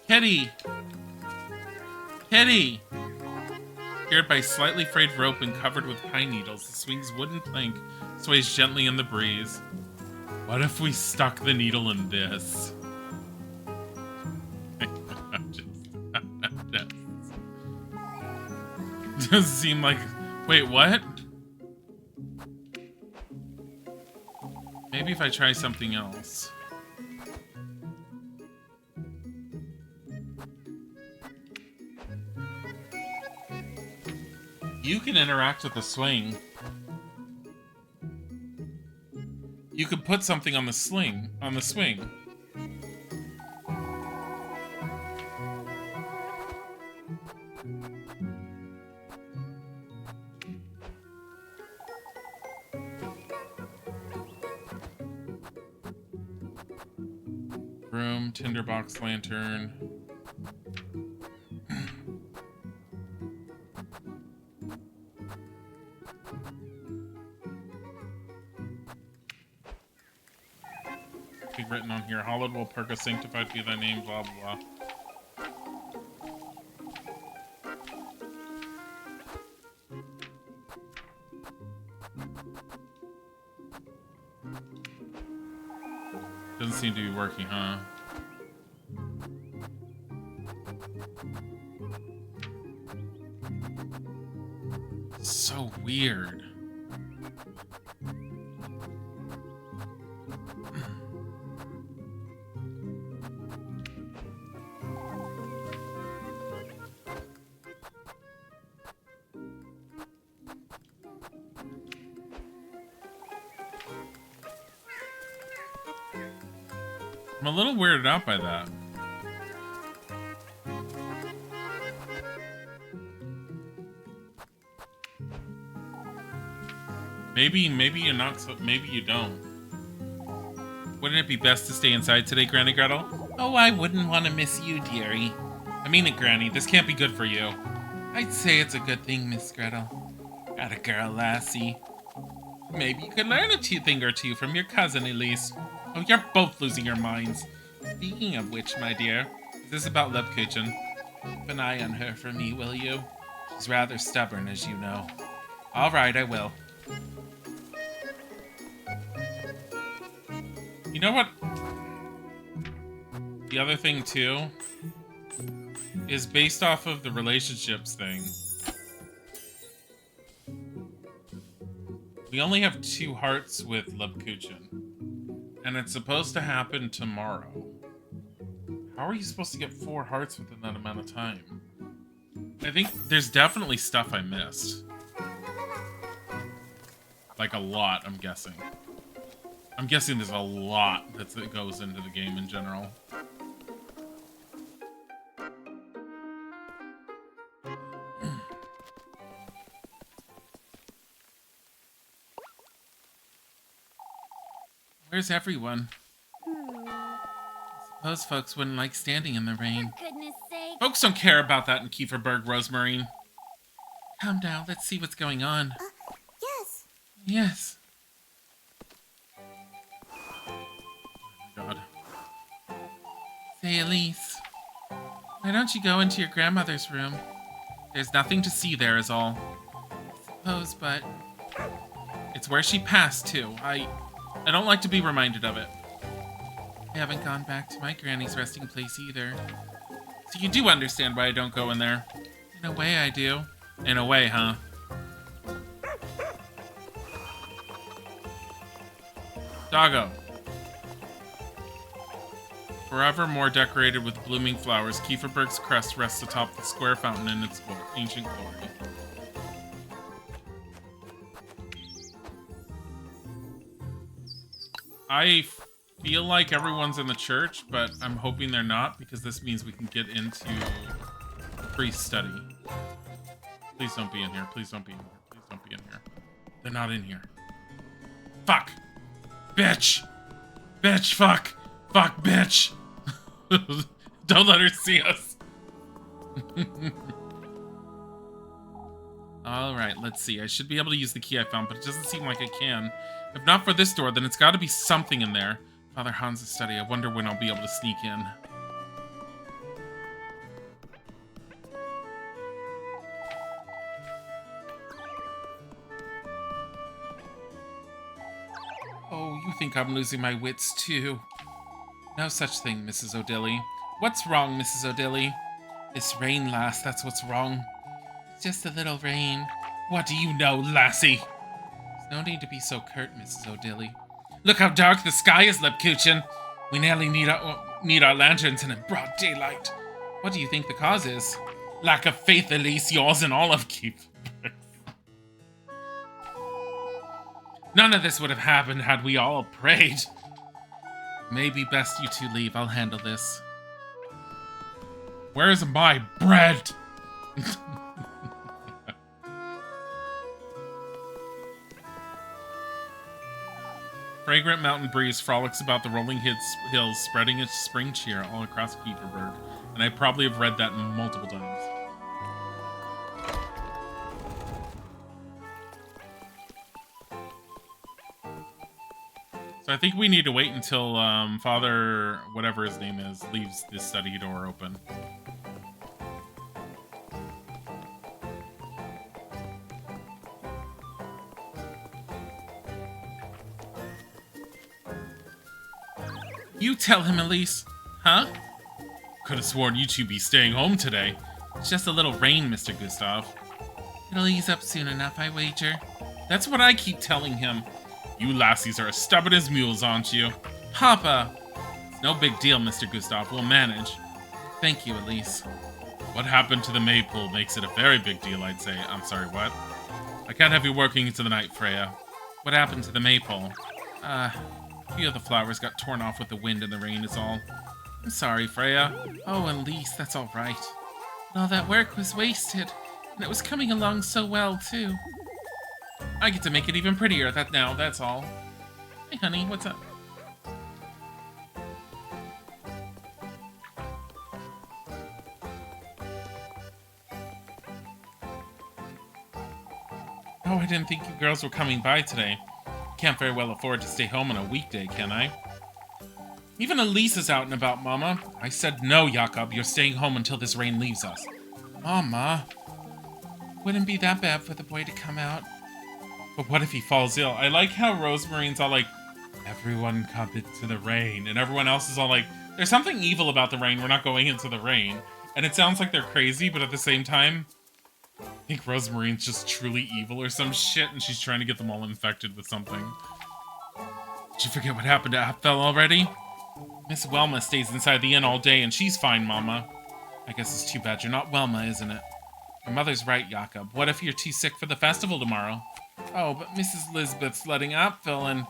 [SPEAKER 1] Kitty! Kitty! Secured by slightly frayed rope and covered with pine needles, the swing's wooden plank sways gently in the breeze. What if we stuck the needle in this? Doesn't seem like... Wait, what? Maybe if I try something else. You can interact with the swing. You could put something on the swing. Broom, tinderbox lantern. Written on here, hallowed will Perka, sanctified be thy name, blah blah blah. Doesn't seem to be working, huh? So weird. I'm a little weirded out by that. Maybe you're not so, maybe you don't. Wouldn't it be best to stay inside today, Granny Gretel? Oh, I wouldn't want to miss you, dearie. I mean it, Granny. This can't be good for you. I'd say it's a good thing, Miss Gretel. Got a girl, lassie. Maybe you could learn a thing or two from your cousin, Elise. Oh, you're both losing your minds. Speaking of which, my dear, is this about Lebkuchen? Keep an eye on her for me, will you? She's rather stubborn, as you know. All right, I will. You know what? The other thing, too, is based off of the relationships thing. We only have 2 hearts with Lebkuchen. And it's supposed to happen tomorrow. How are you supposed to get 4 hearts within that amount of time? I think there's definitely stuff I missed. Like a lot, I'm guessing. I'm guessing there's a lot that goes into the game in general. Where's everyone?
[SPEAKER 2] Hmm.
[SPEAKER 1] Suppose folks wouldn't like standing in the rain.
[SPEAKER 2] For goodness sake.
[SPEAKER 1] Folks don't care about that in Kieferberg, Rosemarine. Come now, let's see what's going on.
[SPEAKER 2] Yes.
[SPEAKER 1] Yes. Oh my god. Say, Elise, why don't you go into your grandmother's room? There's nothing to see there is all. Suppose, but it's where she passed to. I don't like to be reminded of it. I haven't gone back to my granny's resting place either. So you do understand why I don't go in there. In a way, I do. In a way, huh? Doggo. Forever more decorated with blooming flowers, Kieferberg's crest rests atop the square fountain in its ancient glory. I feel like everyone's in the church, but I'm hoping they're not, because this means we can get into priest study. Please don't be in here. Please don't be in here. Please don't be in here. They're not in here. Fuck! Bitch! Bitch, fuck! Fuck, bitch! Don't let her see us. Alright, let's see. I should be able to use the key I found, but it doesn't seem like I can. If not for this door, then it's got to be something in there. Father Hans' study. I wonder when I'll be able to sneak in. Oh, you think I'm losing my wits, too. No such thing, Mrs. O'Dilly. What's wrong, Mrs. O'Dilly? This rain, lass, that's what's wrong. It's just a little rain. What do you know, lassie? There's no need to be so curt, Mrs. O'Dilly. Look how dark the sky is, Lepkuchen. We nearly need our lanterns in broad daylight. What do you think the cause is? Lack of faith, Elise, yours and all of Keith. None of this would have happened had we all prayed. Maybe best you two leave. I'll handle this. Where's my bread? Fragrant mountain breeze frolics about the rolling hills, spreading its spring cheer all across Kieferberg. And I probably have read that multiple times. So I think we need to wait until Father, whatever his name is, leaves this study door open. You tell him, Elise. Huh? Could have sworn you two be staying home today. It's just a little rain, Mr. Gustav. It'll ease up soon enough, I wager. That's what I keep telling him. You lassies are as stubborn as mules, aren't you? Papa! It's no big deal, Mr. Gustav. We'll manage. Thank you, Elise. What happened to the maypole makes it a very big deal, I'd say. I'm sorry, what? I can't have you working into the night, Freya. What happened to the maypole? A few of the flowers got torn off with the wind and the rain is all. I'm sorry, Freya. Oh, Elise, that's all right. But all that work was wasted, and it was coming along so well, too. I get to make it even prettier that's all. Hey, honey, what's up? Oh, I didn't think you girls were coming by today. Can't very well afford to stay home on a weekday, can I? Even Elise is out and about, Mama. I said no, Jakob. You're staying home until this rain leaves us. Mama. Wouldn't be that bad for the boy to come out. But what if he falls ill? I like how Rosemarine's all like, everyone come into the rain. And everyone else is all like, there's something evil about the rain. We're not going into the rain. And it sounds like they're crazy, but at the same time, I think Rosemarine's just truly evil or some shit, and she's trying to get them all infected with something. Did you forget what happened to Apfel already? Miss Welma stays inside the inn all day, and she's fine, Mama. I guess it's too bad you're not Welma, isn't it? Your mother's right, Jakob. What if you're too sick for the festival tomorrow? Oh, but Mrs. Lisbeth's letting Apfel in.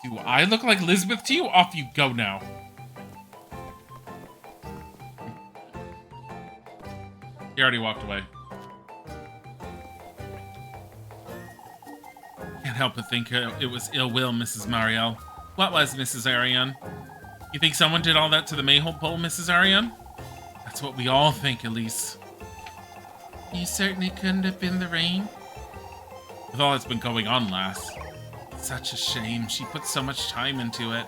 [SPEAKER 1] Do I look like Lisbeth to you? Off you go now. He already walked away. Can't help but think it was ill will, Mrs. Marielle. What was, Mrs. Ariane? You think someone did all that to the maypole, Mrs. Ariane? That's what we all think, Elise. You certainly couldn't have been the rain. With all that's been going on, lass. Such a shame. She put so much time into it.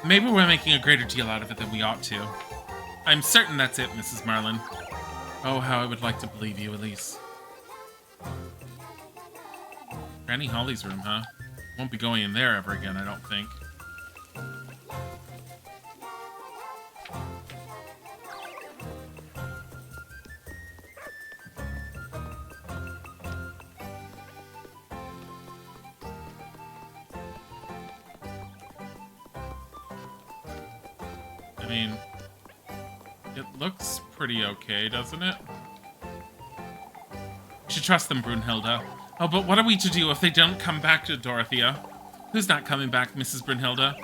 [SPEAKER 1] Maybe we're making a greater deal out of it than we ought to. I'm certain that's it, Mrs. Marlin. Oh, how I would like to believe you, Elise. Granny Holly's room, huh? Won't be going in there ever again, I don't think. I mean, it looks pretty okay, doesn't it? You should trust them, Brunhilde. Oh, but what are we to do if they don't come back to Dorothea? Who's not coming back, Mrs. Brunhilde?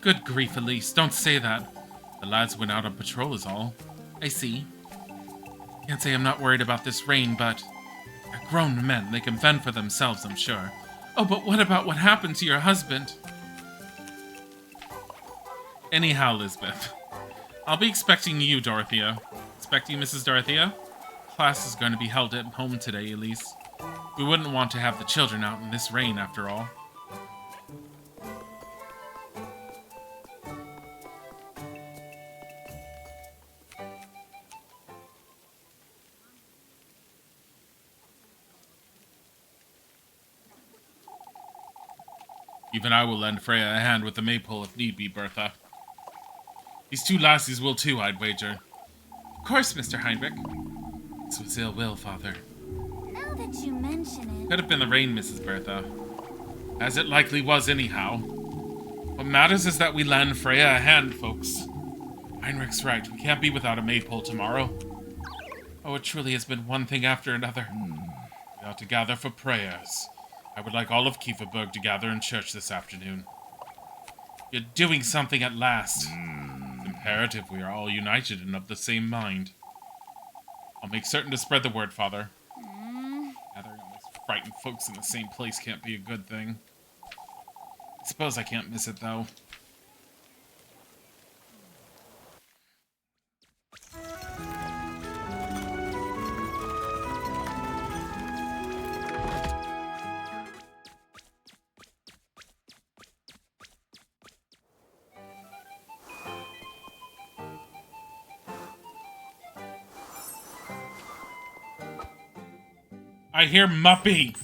[SPEAKER 1] Good grief, Elise, don't say that. The lads went out on patrol is all. I see. Can't say I'm not worried about this rain, but they're grown men. They can fend for themselves, I'm sure. Oh, but what about what happened to your husband? Anyhow, Lisbeth, I'll be expecting you, Dorothea. Expecting Mrs. Dorothea? Class is going to be held at home today, Elise. We wouldn't want to have the children out in this rain, after all. Even I will lend Freya a hand with the maypole if need be, Bertha. These two lassies will too, I'd wager. Of course, Mr. Heinrich. This was ill will, Father.
[SPEAKER 2] Now that you mention it...
[SPEAKER 1] Could have been the rain, Mrs. Bertha. As it likely was anyhow. What matters is that we lend Freya a hand, folks. Heinrich's right, we can't be without a maypole tomorrow. Oh, it truly has been one thing after another. We ought to gather for prayers. I would like all of Kieferberg to gather in church this afternoon. You're doing something at last. It's imperative we are all united and of the same mind. I'll make certain to spread the word, Father. Gathering all those frightened folks in the same place can't be a good thing. I suppose I can't miss it, though. I hear Muppy!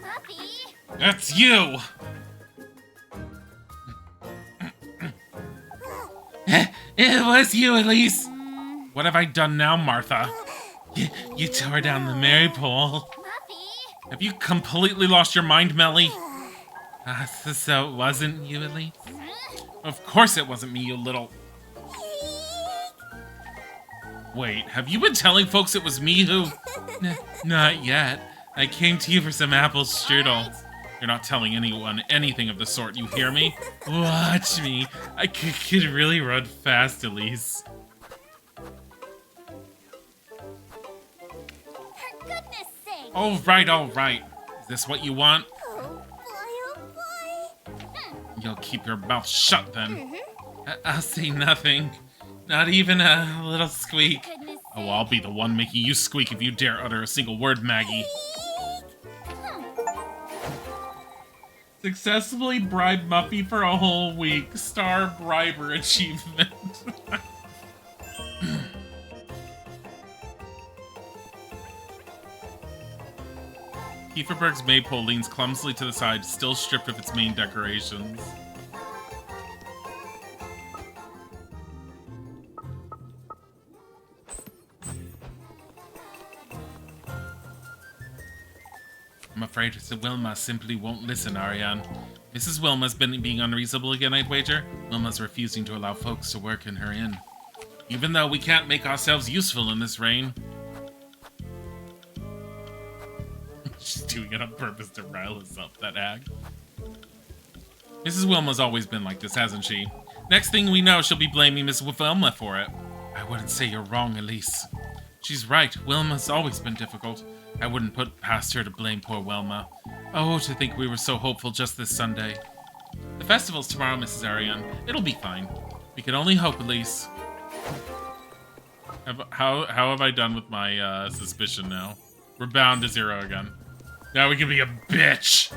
[SPEAKER 2] Muppy?
[SPEAKER 1] That's you! It was you, Elise! What have I done now, Martha? You tore down the maypole.
[SPEAKER 2] Muppy?
[SPEAKER 1] Have you completely lost your mind, Melly? So it wasn't you, Elise? Of course it wasn't me, you little... Wait, have you been telling folks it was me who... Not yet. I came to you for some apple strudel. You're not telling anyone anything of the sort, you hear me? Watch me. I could really run fast, Elise.
[SPEAKER 2] For goodness sake!
[SPEAKER 1] All right. Is this what you want?
[SPEAKER 2] Oh boy.
[SPEAKER 1] You'll keep your mouth shut, then. I'll say nothing. Not even a little squeak.
[SPEAKER 2] Goodness
[SPEAKER 1] Oh, I'll be the one making you squeak if you dare utter a single word, Maggie. Successfully bribe Muffy for a whole week. Star Briber achievement. Kieferberg's maypole leans clumsily to the side, still stripped of its main decorations. I'm afraid Mrs. Wilma simply won't listen, Ariane. Mrs. Wilma's been being unreasonable again, I'd wager. Wilma's refusing to allow folks to work in her inn. Even though we can't make ourselves useful in this rain. She's doing it on purpose to rile us up, that hag. Mrs. Wilma's always been like this, hasn't she? Next thing we know, she'll be blaming Miss Wilma for it. I wouldn't say you're wrong, Elise. She's right. Wilma's always been difficult. I wouldn't put past her to blame poor Wilma. Oh, to think we were so hopeful just this Sunday. The festival's tomorrow, Mrs. Ariane. It'll be fine. We can only hope, Elise. How have I done with my suspicion now? We're bound to 0 again. Now we can be a bitch!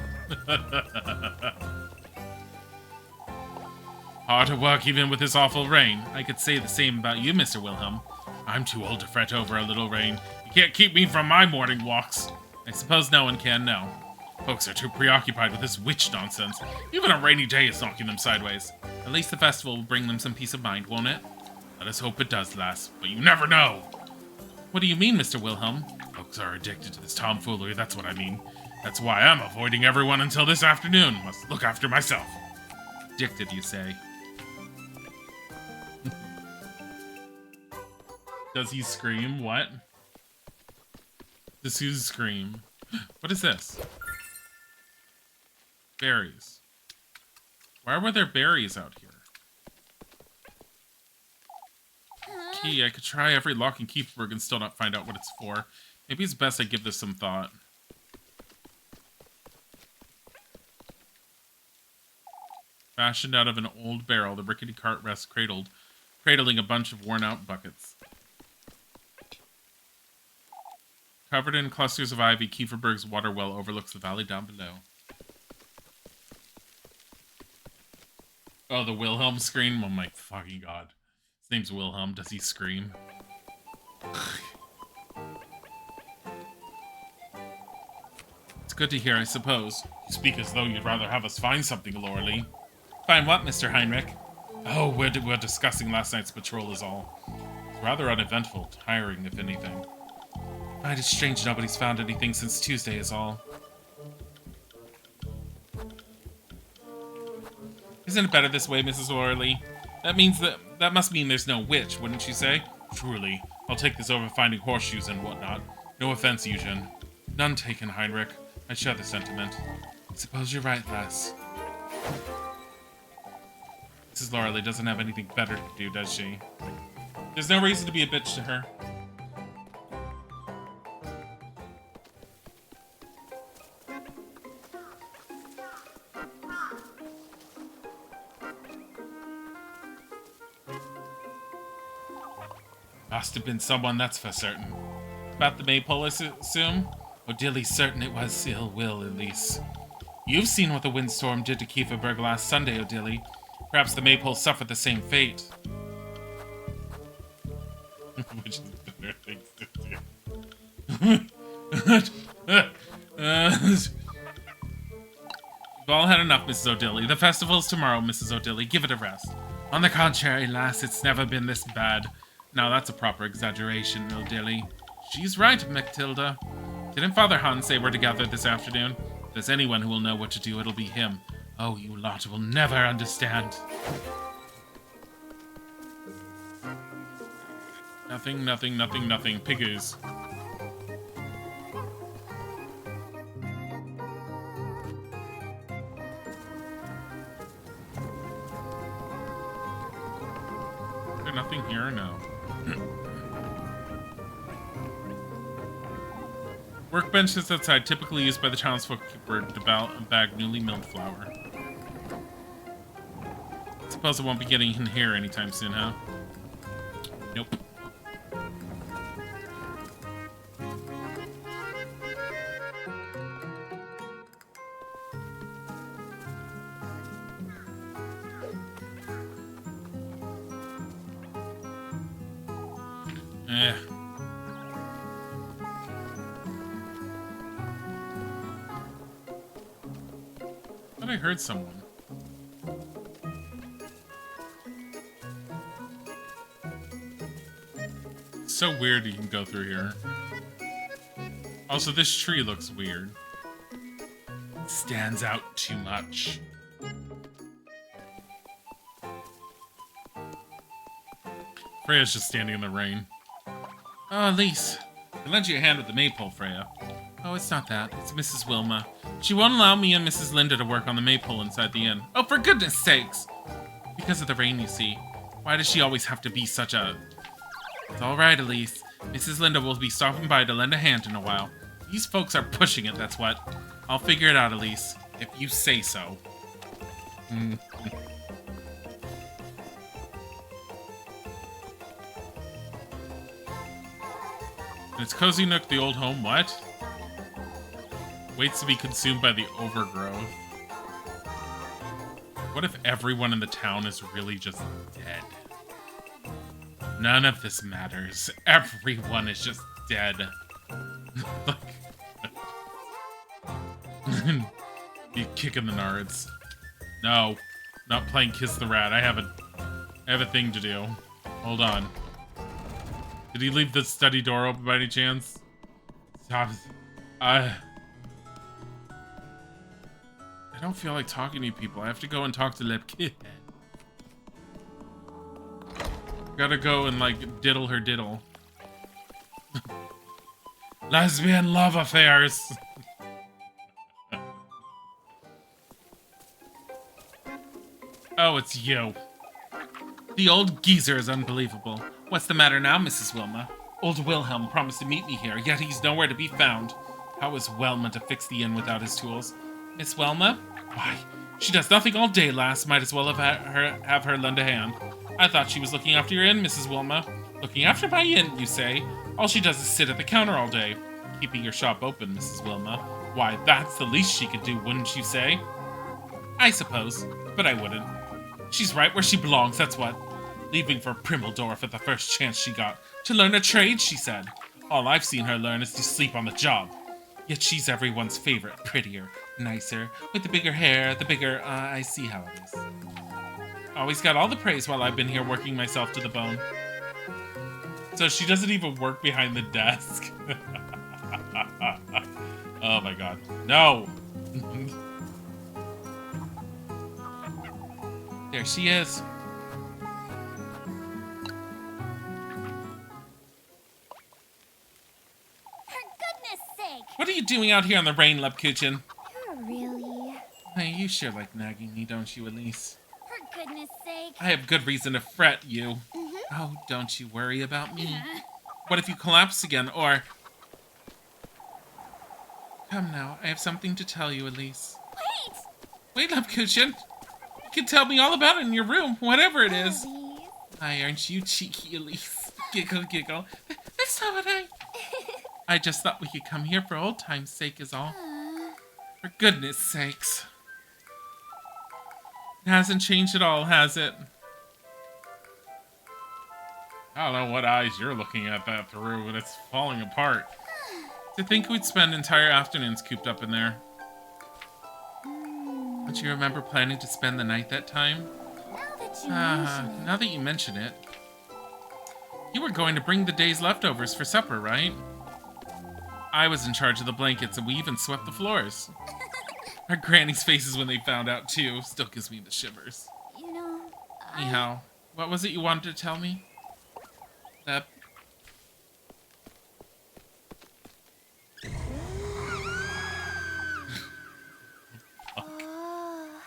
[SPEAKER 1] Hard to work even with this awful rain. I could say the same about you, Mr. Wilhelm. I'm too old to fret over a little rain. You can't keep me from my morning walks. I suppose no one can now. Folks are too preoccupied with this witch nonsense. Even a rainy day is knocking them sideways. At least the festival will bring them some peace of mind, won't it? Let us hope it does last, but you never know. What do you mean, Mr. Wilhelm? Folks are addicted to this tomfoolery, that's what I mean. That's why I'm avoiding everyone until this afternoon. Must look after myself. Addicted, you say? Does he scream? What? Does he scream? What is this? Berries. Why were there berries out here? Key, I could try every lock in Kieferberg and still not find out what it's for. Maybe it's best I give this some thought. Fashioned out of an old barrel, the rickety cart rests cradling a bunch of worn-out buckets. Covered in clusters of ivy, Kieferberg's water well overlooks the valley down below. Oh, the Wilhelm scream? Oh my fucking god. His name's Wilhelm. Does he scream? It's good to hear, I suppose. You speak as though you'd rather have us find something, Loralee. Find what, Mr. Heinrich? Oh, we're discussing last night's patrol is all. It's rather uneventful, tiring, if anything. I find it strange nobody's found anything since Tuesday is all. Isn't it better this way, Mrs. Loralee? That must mean there's no witch, wouldn't you say? Truly. I'll take this over finding horseshoes and whatnot. No offense, Eugen. None taken, Heinrich. I share the sentiment. I suppose you're right, lass. Mrs. Loralee doesn't have anything better to do, does she? There's no reason to be a bitch to her. Must have been someone, that's for certain. About the maypole, I assume? Oh, Dilly's certain it was ill will, Elise. You've seen what the windstorm did to Kieferberg last Sunday, Dilly. Perhaps the maypole suffered the same fate. Which is better things to do. We've all had enough, Mrs. O'Dilly. The festival's tomorrow, Mrs. O'Dilly. Give it a rest. On the contrary, lass, it's never been this bad. Now that's a proper exaggeration, O'Dilly. She's right, Matilda. Didn't Father Hans say we're together this afternoon? If there's anyone who will know what to do, it'll be him. Oh, you lot will never understand. Nothing, nothing, nothing, nothing. Piggies. Is there nothing here? No. Workbenches outside, typically used by the townspeople to bag newly milled flour. Suppose I won't be getting in here anytime soon, huh? Nope. I thought I heard someone. It's so weird you can go through here. Also, this tree looks weird. It stands out too much. Freya's just standing in the rain. Oh, Elise. I lent you a hand with the maypole, Freya. Oh, it's not that. It's Mrs. Wilma. She won't allow me and Mrs. Linda to work on the maypole inside the inn. Oh, for goodness sakes! Because of the rain, you see. Why does she always have to be such a... It's all right, Elise. Mrs. Linda will be stopping by to lend a hand in a while. These folks are pushing it, that's what. I'll figure it out, Elise, if you say so. It's Cozy Nook, the old home, what? Waits to be consumed by the overgrowth. What if everyone in the town is really just dead? None of this matters. Everyone is just dead. Like, you kicking the nards. No, not playing Kiss the Rat. I have a thing to do. Hold on. Did he leave the study door open by any chance? Stop. I don't feel like talking to you people. I have to go and talk to Lep Kid. Gotta go and, like, diddle her diddle. Lesbian love affairs! Oh, it's you. The old geezer is unbelievable. What's the matter now, Mrs. Wilma? Old Wilhelm promised to meet me here, yet he's nowhere to be found. How is Wilma to fix the inn without his tools? Miss Wilma? Why, she does nothing all day, lass. Might as well have her lend a hand. I thought she was looking after your inn, Mrs. Wilma. Looking after my inn, you say? All she does is sit at the counter all day. Keeping your shop open, Mrs. Wilma. Why, that's the least she could do, wouldn't you say? I suppose, but I wouldn't. She's right where she belongs, that's what. Leaving for Primeldorf at the first chance she got. To learn a trade, she said. All I've seen her learn is to sleep on the job. Yet she's everyone's favorite, prettier, nicer, with the bigger hair, the bigger, I see how it is. Always got all the praise while I've been here working myself to the bone. So she doesn't even work behind the desk. Oh my god. No! There she is. What are you doing out here in the rain, Lepkuchen?
[SPEAKER 2] You're really...
[SPEAKER 1] Hey, you sure like nagging me, don't you, Elise?
[SPEAKER 2] For goodness sake.
[SPEAKER 1] I have good reason to fret you. Oh, don't you worry about me. What if you collapse again, or... Come now, I have something to tell you, Elise. Wait, Lepkuchen. You can tell me all about it in your room, whatever it is. Hi, aren't you cheeky, Elise? Giggle, giggle. That's not what I just thought we could come here for old time's sake is all. For goodness sakes. It hasn't changed at all, has it? I don't know what eyes you're looking at that through, but it's falling apart. To think we'd spend entire afternoons cooped up in there. Don't you remember planning to spend the night that time? Now that you mention it. You were going to bring the day's leftovers for supper, right? I was in charge of the blankets, and we even swept the floors. Our granny's faces when they found out, too, still gives me the shivers.
[SPEAKER 2] You know,
[SPEAKER 1] Anyhow, what was it you wanted to tell me? That...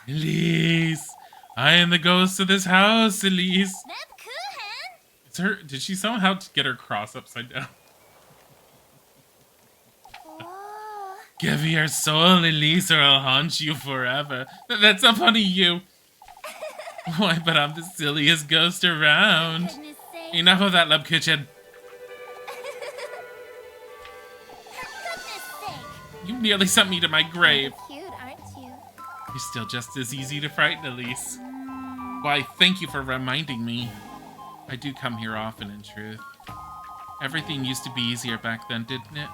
[SPEAKER 1] Elise! I am the ghost of this house, Elise! It's her... Did she somehow get her cross upside down? Give me your soul, Elise, or I'll haunt you forever. That's not funny, you. Why, but I'm the silliest ghost around. Enough of that, Lepkuchen. You nearly sent me to my grave.
[SPEAKER 2] cute, aren't you?
[SPEAKER 1] You're still just as easy to frighten, Elise. Why, thank you for reminding me. I do come here often, in truth. Everything used to be easier back then, didn't it?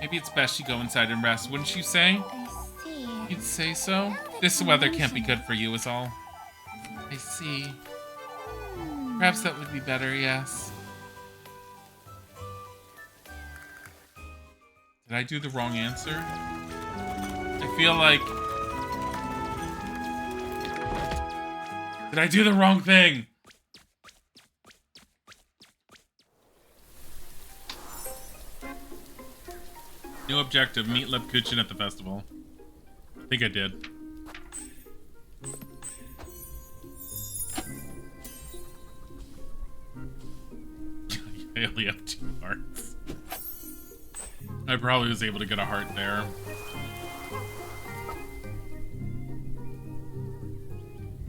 [SPEAKER 1] Maybe it's best you go inside and rest, wouldn't you say?
[SPEAKER 2] I see.
[SPEAKER 1] You'd say so? This weather can't be good for you, is all. I see. Perhaps that would be better, yes. Did I do the wrong answer? I feel like... Did I do the wrong thing? New objective, meet Lepkuchen at the festival. I think I did. I only have 2 hearts. I probably was able to get a heart there.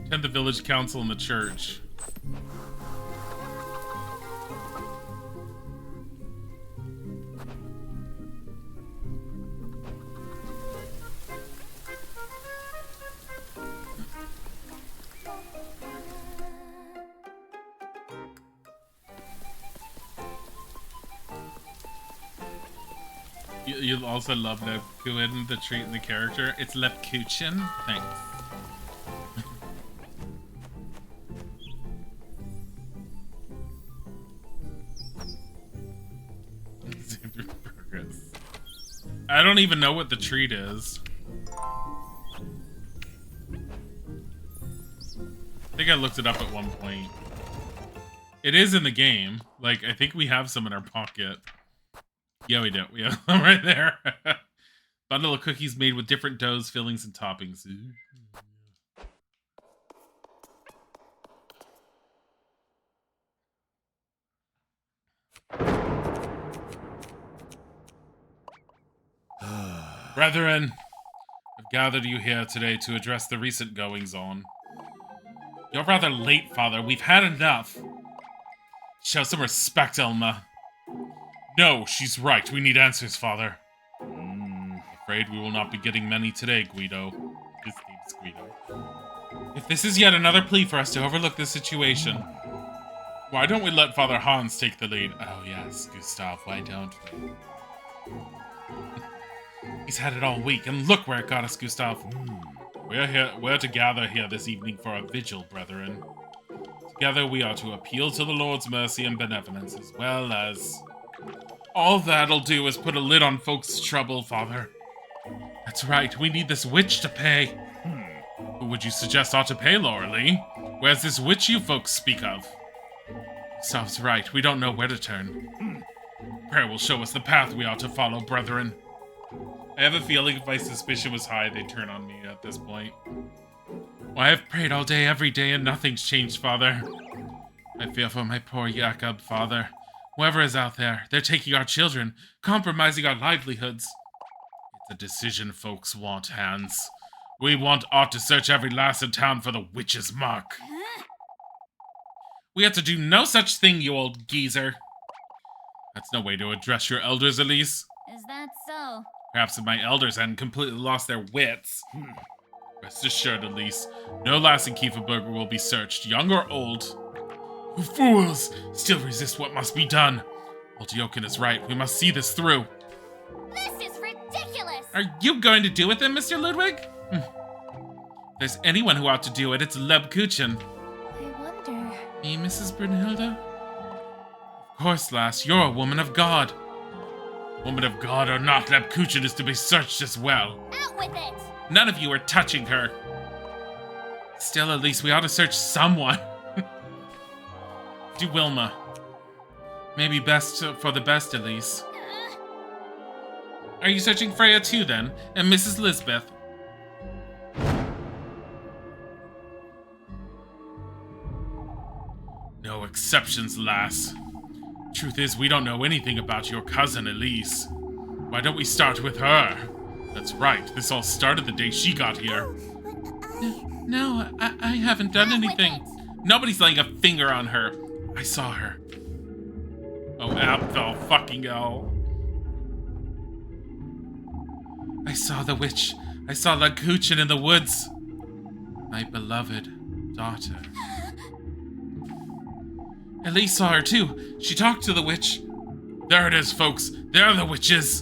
[SPEAKER 1] Attend the village council and the church. You'll also love Lepkuchen, the treat and the character. It's Lepkuchen. Thanks. I don't even know what the treat is. I think I looked it up at one point. It is in the game. Like, I think we have some in our pocket. Yeah, we do. We have them right there. Bundle of cookies made with different doughs, fillings, and toppings. Ooh. Brethren, I've gathered you here today to address the recent goings-on. You're rather late, Father. We've had enough. Show some respect, Elma. No, she's right. We need answers, Father. Afraid we will not be getting many today, Guido. His name's Guido. If this is yet another plea for us to overlook this situation, why don't we let Father Hans take the lead? Oh yes, Gustav, why don't we? He's had it all week, and look where it got us, Gustav. We're to gather here this evening for a vigil, brethren. Together we are to appeal to the Lord's mercy and benevolence, as well as... All that'll do is put a lid on folks' trouble, Father. That's right, we need this witch to pay. Who would you suggest ought to pay, Laura Lee? Where's this witch you folks speak of? Gustav's right, we don't know where to turn. Prayer will show us the path we ought to follow, brethren. I have a feeling if my suspicion was high, they'd turn on me at this point. Why, I've prayed all day, every day, and nothing's changed, Father. I fear for my poor Jakob, Father. Whoever is out there, they're taking our children, compromising our livelihoods. It's a decision folks want, Hans. We want ought to search every lass in town for the witch's mark. We have to do no such thing, you old geezer. That's no way to address your elders, Elise.
[SPEAKER 3] Is that so?
[SPEAKER 1] Perhaps if my elders hadn't completely lost their wits. Rest assured, Elise, no lass in Kieferberger will be searched, young or old. You fools! Still resist what must be done. Old Jochen is right. We must see this through.
[SPEAKER 3] This is ridiculous!
[SPEAKER 1] Are you going to do it then, Mr. Ludwig? If there's anyone who ought to do it, it's Lebkuchen.
[SPEAKER 3] I wonder...
[SPEAKER 1] Me, Mrs. Brunhilde? Of course, lass. You're a woman of God. Woman of God or not, Lebkuchen is to be searched as well.
[SPEAKER 3] Out with it!
[SPEAKER 1] None of you are touching her. Still, at least we ought to search someone. Do Wilma. Maybe best for the best, Elise. Are you searching Freya too, then? And Mrs. Lisbeth? No exceptions, lass. Truth is, we don't know anything about your cousin, Elise. Why don't we start with her? That's right, this all started the day she got here. No, I haven't done anything. Nobody's laying a finger on her. I saw her. Oh, Apfel, fucking hell. I saw the witch. I saw Lebkuchen in the woods. My beloved daughter. Elise saw her too. She talked to the witch. There it is, folks. There the witches.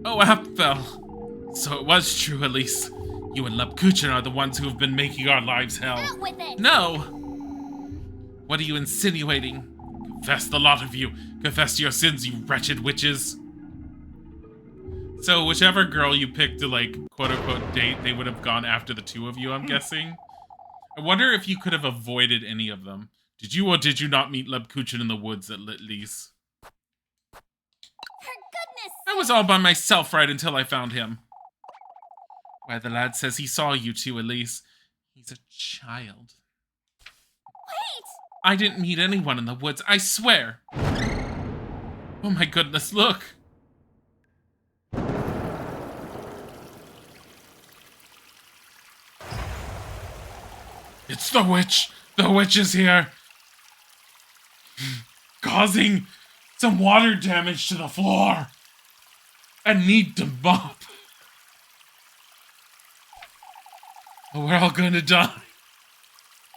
[SPEAKER 1] Oh, Apfel. So it was true, Elise. You and Lebkuchen are the ones who have been making our lives hell.
[SPEAKER 3] Out with it!
[SPEAKER 1] No! What are you insinuating? Confess, the lot of you. Confess to your sins, you wretched witches. So whichever girl you picked to, like, quote-unquote date, they would have gone after the two of you, I'm guessing. I wonder if you could have avoided any of them. Did you or did you not meet Lebkuchen in the woods at least?
[SPEAKER 3] For goodness!
[SPEAKER 1] I was all by myself right until I found him. Why, the lad says he saw you two, Elise. He's a child.
[SPEAKER 3] Wait!
[SPEAKER 1] I didn't meet anyone in the woods, I swear. Oh my goodness, look! It's the witch! The witch is here! Causing some water damage to the floor! And need to mop! Oh, we're all gonna die.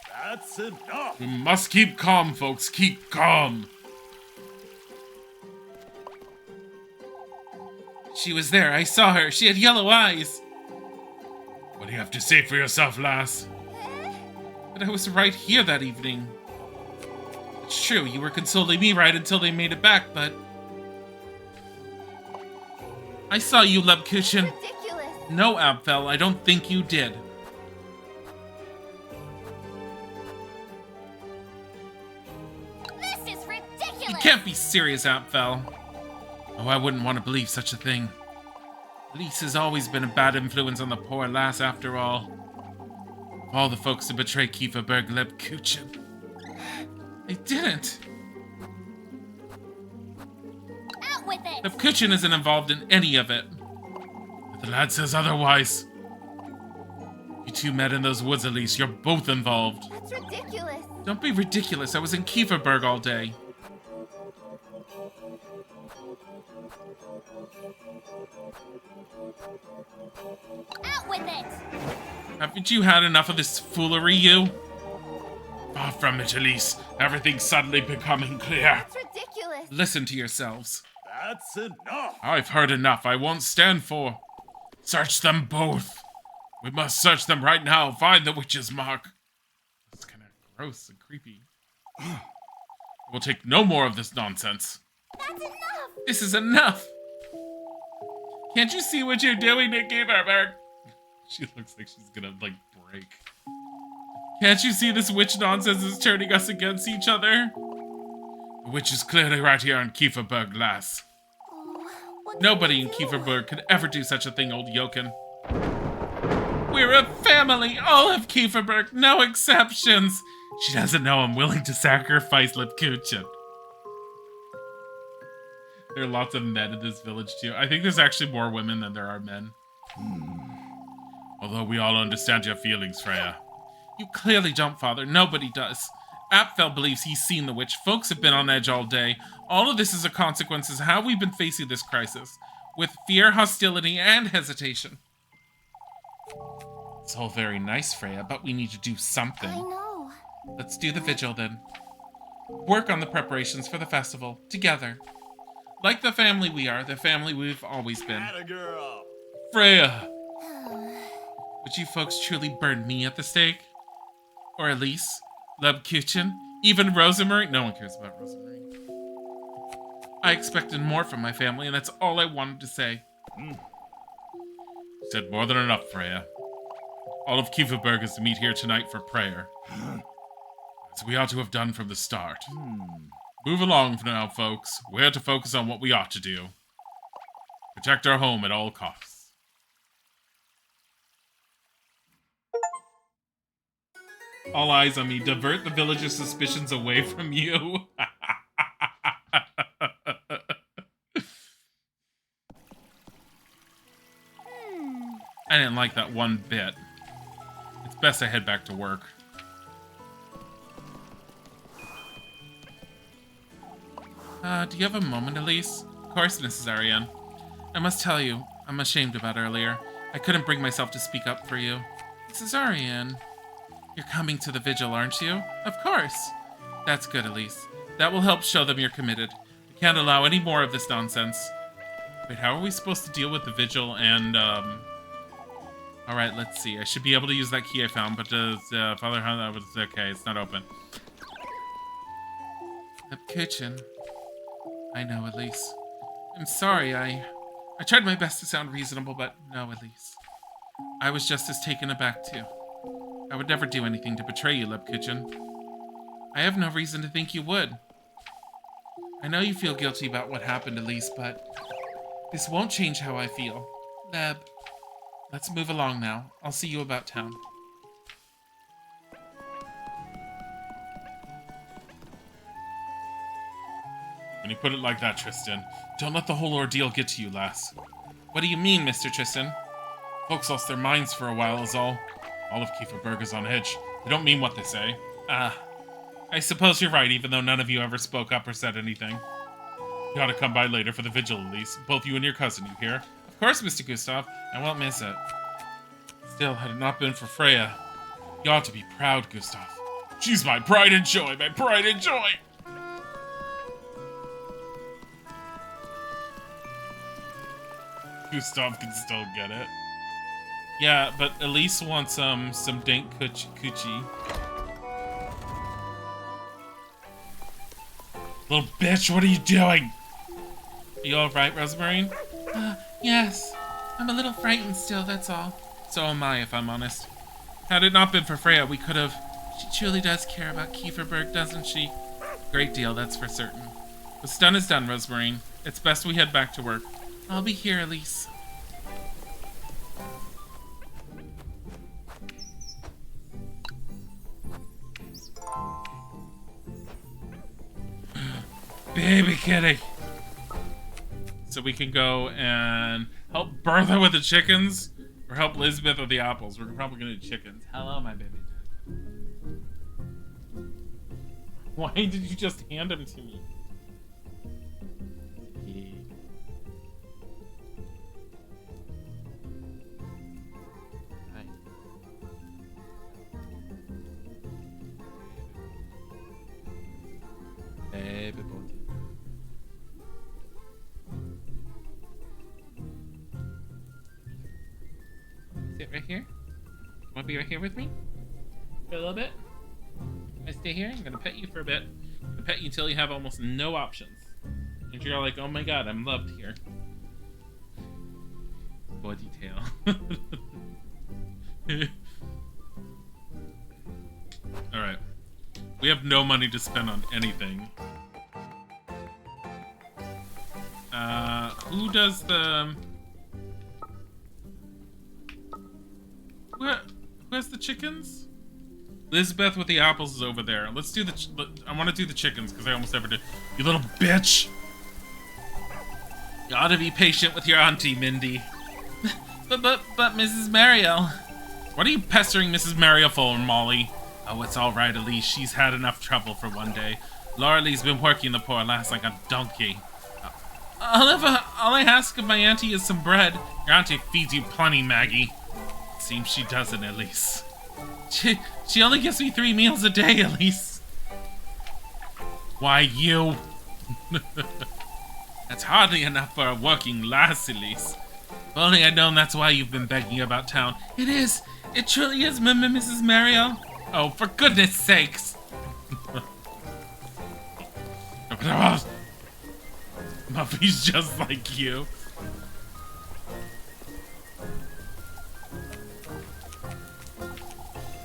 [SPEAKER 4] That's enough!
[SPEAKER 1] We must keep calm, folks. Keep calm. She was there. I saw her. She had yellow eyes. What do you have to say for yourself, lass? But I was right here that evening. It's true, you were consoling me right until they made it back, but... I saw you, Lebkuchen.
[SPEAKER 3] Ridiculous.
[SPEAKER 1] No, Abfel, I don't think you did.
[SPEAKER 3] This is ridiculous.
[SPEAKER 1] You can't be serious, Abfel. Oh, I wouldn't want to believe such a thing. Elise has always been a bad influence on the poor lass, after all. Of all the folks to betray Kieferberg, Lebkuchen. I didn't.
[SPEAKER 3] Out with it.
[SPEAKER 1] Lebkuchen isn't involved in any of it. But the lad says otherwise. You two met in those woods, Elise. You're both involved.
[SPEAKER 3] That's ridiculous.
[SPEAKER 1] Don't be ridiculous. I was in Kieferberg all day.
[SPEAKER 3] Out with it.
[SPEAKER 1] Haven't you had enough of this foolery, you? Far from it, Elise. Everything's suddenly becoming clear.
[SPEAKER 3] That's ridiculous.
[SPEAKER 1] Listen to yourselves.
[SPEAKER 4] That's enough!
[SPEAKER 1] I've heard enough. I won't stand for. Search them both. We must search them right now. Find the witch's mark. That's kind of gross and creepy. We'll take no more of this nonsense.
[SPEAKER 3] That's enough.
[SPEAKER 1] This is enough. Can't you see what you're doing, Nikki Berberg? She looks like she's gonna, like, break. Can't you see this witch nonsense is turning us against each other? The witch is clearly right here in Kieferberg, lass.
[SPEAKER 2] Oh, what
[SPEAKER 1] Nobody in
[SPEAKER 2] can we do?
[SPEAKER 1] Kieferberg could ever do such a thing, old Jochen. We're a family, all of Kieferberg, no exceptions. She doesn't know I'm willing to sacrifice Lebkuchen. There are lots of men in this village, too. I think there's actually more women than there are men. Although we all understand your feelings, Freya. You clearly don't, Father. Nobody does. Apfel believes he's seen the witch. Folks have been on edge all day. All of this is a consequence of how we've been facing this crisis. With fear, hostility, and hesitation. It's all very nice, Freya, but we need to do something.
[SPEAKER 2] I know.
[SPEAKER 1] Let's do the vigil, then. Work on the preparations for the festival, together. Like the family we are, the family we've always been.
[SPEAKER 4] Atta girl!
[SPEAKER 1] Freya! Would you folks truly burn me at the stake? Or Elise? Lebkuchen? Even Rosemary? No one cares about Rosemary. I expected more from my family, and that's all I wanted to say. You said more than enough, Freya. All of Kieferberg is to meet here tonight for prayer. As we ought to have done from the start. Move along for now, folks. We're to focus on what we ought to do. Protect our home at all costs. All eyes on me. Divert the villagers' suspicions away from you. I didn't like that one bit. It's best I head back to work. Do you have a moment, Elise? Of course, Mrs. Ariane. I must tell you, I'm ashamed about earlier. I couldn't bring myself to speak up for you. Mrs. Ariane, you're coming to the vigil, aren't you? Of course. That's good, Elise. That will help show them you're committed. We can't allow any more of this nonsense. Wait, how are we supposed to deal with the vigil and, Alright, let's see. I should be able to use that key I found, but Father Hunt, okay, it's not open. The kitchen. I know, Elise. I'm sorry, I tried my best to sound reasonable, but no, Elise. I was just as taken aback, too. I would never do anything to betray you, Lebkuchen. I have no reason to think you would. I know you feel guilty about what happened, Elise, but this won't change how I feel. Leb, let's move along now. I'll see you about town. you put it like that, Tristan. Don't let the whole ordeal get to you, lass. What do you mean, Mr. Tristan? Folks lost their minds for a while is all. All of Kieferberg is on edge. They don't mean what they say. I suppose you're right, even though none of you ever spoke up or said anything. You ought to come by later for the vigil, at least. Both you and your cousin, you hear? Of course, Mr. Gustav. I won't miss it. Still, had it not been for Freya, you ought to be proud, Gustav. She's my pride and joy, my pride and joy! Gustav can still get it. Yeah, but Elise wants some dank coochie. Little bitch, what are you doing? Are you alright, Rosemary? Yes. I'm a little frightened still, that's all. So am I, if I'm honest. Had it not been for Freya, we could have... She truly does care about Kieferberg, doesn't she? Great deal, that's for certain. What's done is done, Rosemary. It's best we head back to work. I'll be here, Elise. Baby kitty. So we can go and help Bertha with the chickens, or help Lisbeth with the apples. We're probably gonna do chickens. Hello, my baby. Why did you just hand them to me? Baby boy. Sit right here. Want to be right here with me? For a little bit? Can I stay here? I'm gonna pet you for a bit. I'm gonna pet you until you have almost no options. And you're like, oh my god, I'm loved here. Body tail. Alright. We have no money to spend on anything. Who does the... Who has the chickens? Lisbeth with the apples is over there. Let's do the... I want to do the chickens, because I almost never do. You little bitch! You ought to be patient with your auntie, Mindy. but Mrs. Mariel... What are you pestering Mrs. Mariel for, Molly? Oh, it's alright, Elise. She's had enough trouble for one day. Laurelie's been working the poor lass like a donkey. All I ask of my auntie is some bread. Your auntie feeds you plenty, Maggie. Seems she doesn't, Elise. She only gives me 3 meals a day, Elise. Why, you? That's hardly enough for a working lass, Elise. If only I'd known that's why you've been begging about town. It is. It truly is, Mrs. Mariel. Oh, for goodness sakes! Muffy's just like you.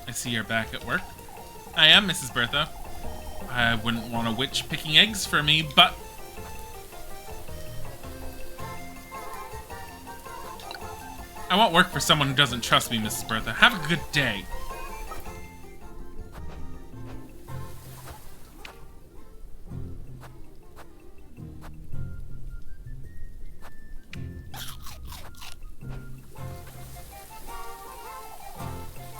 [SPEAKER 1] I see you're back at work. I am, Mrs. Bertha. I wouldn't want a witch picking eggs for me, but... I won't work for someone who doesn't trust me, Mrs. Bertha. Have a good day.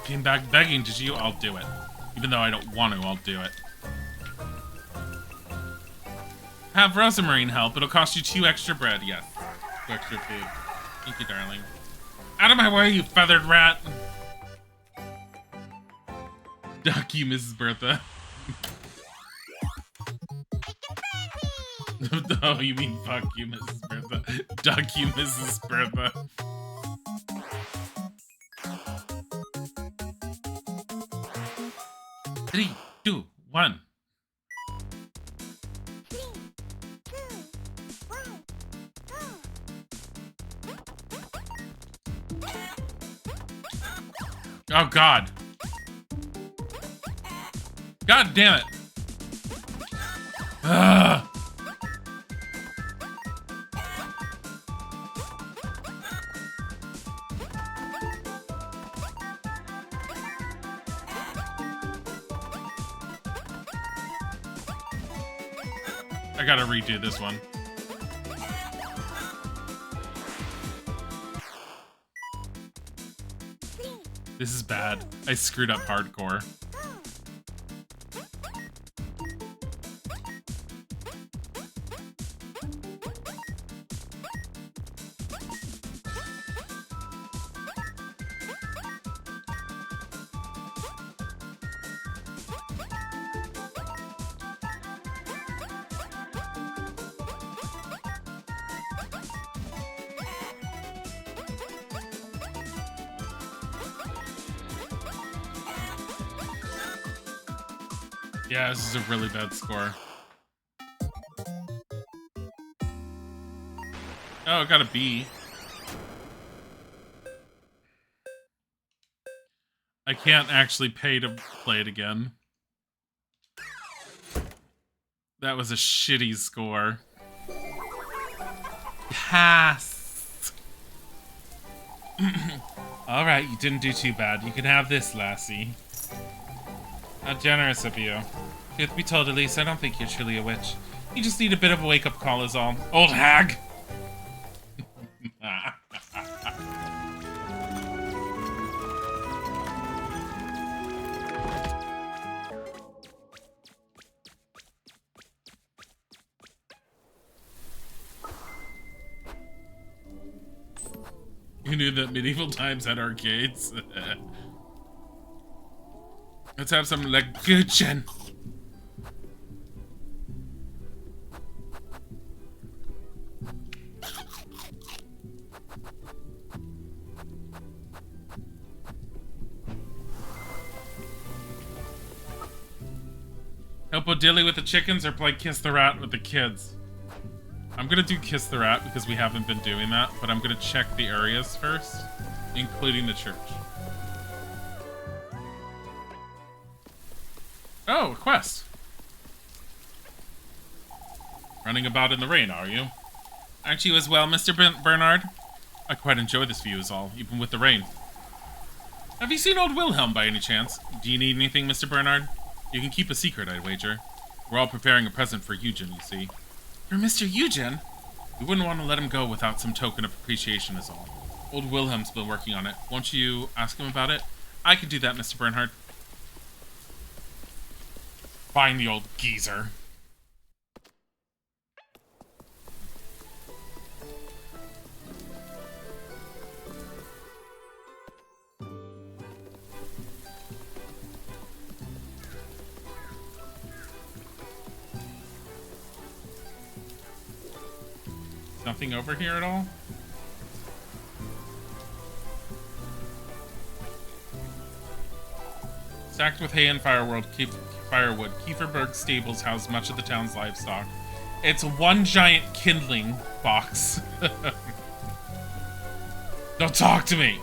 [SPEAKER 1] Came back begging, did you? I'll do it. Even though I don't want to, I'll do it. Have Rosamarine help. It'll cost you 2 extra bread. Yes. 2 extra food. Thank you, darling. Out of my way, you feathered rat! Duck you, Mrs. Bertha. Oh, you mean fuck you, Mrs. Bertha. Duck you, Mrs. Bertha. 3, 2, 1.
[SPEAKER 2] 3, 2, 1, go!
[SPEAKER 1] Oh, God. God damn it. Ugh. I gotta redo this one. This is bad. I screwed up hardcore. Yeah, this is a really bad score. Oh, I got a B. I can't actually pay to play it again. That was a shitty score. Pass. Alright, you didn't do too bad. You can have this, lassie. How generous of you. Truth be told, Elise, I don't think you're truly a witch. You just need a bit of a wake-up call is all. Old hag! You knew that medieval times had arcades? Let's have some Laguchen. Help Dilly with the chickens or play Kiss the Rat with the kids? I'm gonna do Kiss the Rat because we haven't been doing that, but I'm gonna check the areas first, including the church. Oh, a quest. Running about in the rain, are you? Aren't you as well, Mr. Bernard? I quite enjoy this view is all, even with the rain. Have you seen old Wilhelm by any chance? Do you need anything, Mr. Bernard? You can keep a secret, I'd wager. We're all preparing a present for Eugen, you see. For Mr. Eugen? We wouldn't want to let him go without some token of appreciation is all. Old Wilhelm's been working on it. Won't you ask him about it? I could do that, Mr. Bernhard. Find the old geezer. Nothing over here at all? Stacked with hay and firewood, Kieferberg stables house much of the town's livestock. It's one giant kindling box. Don't talk to me!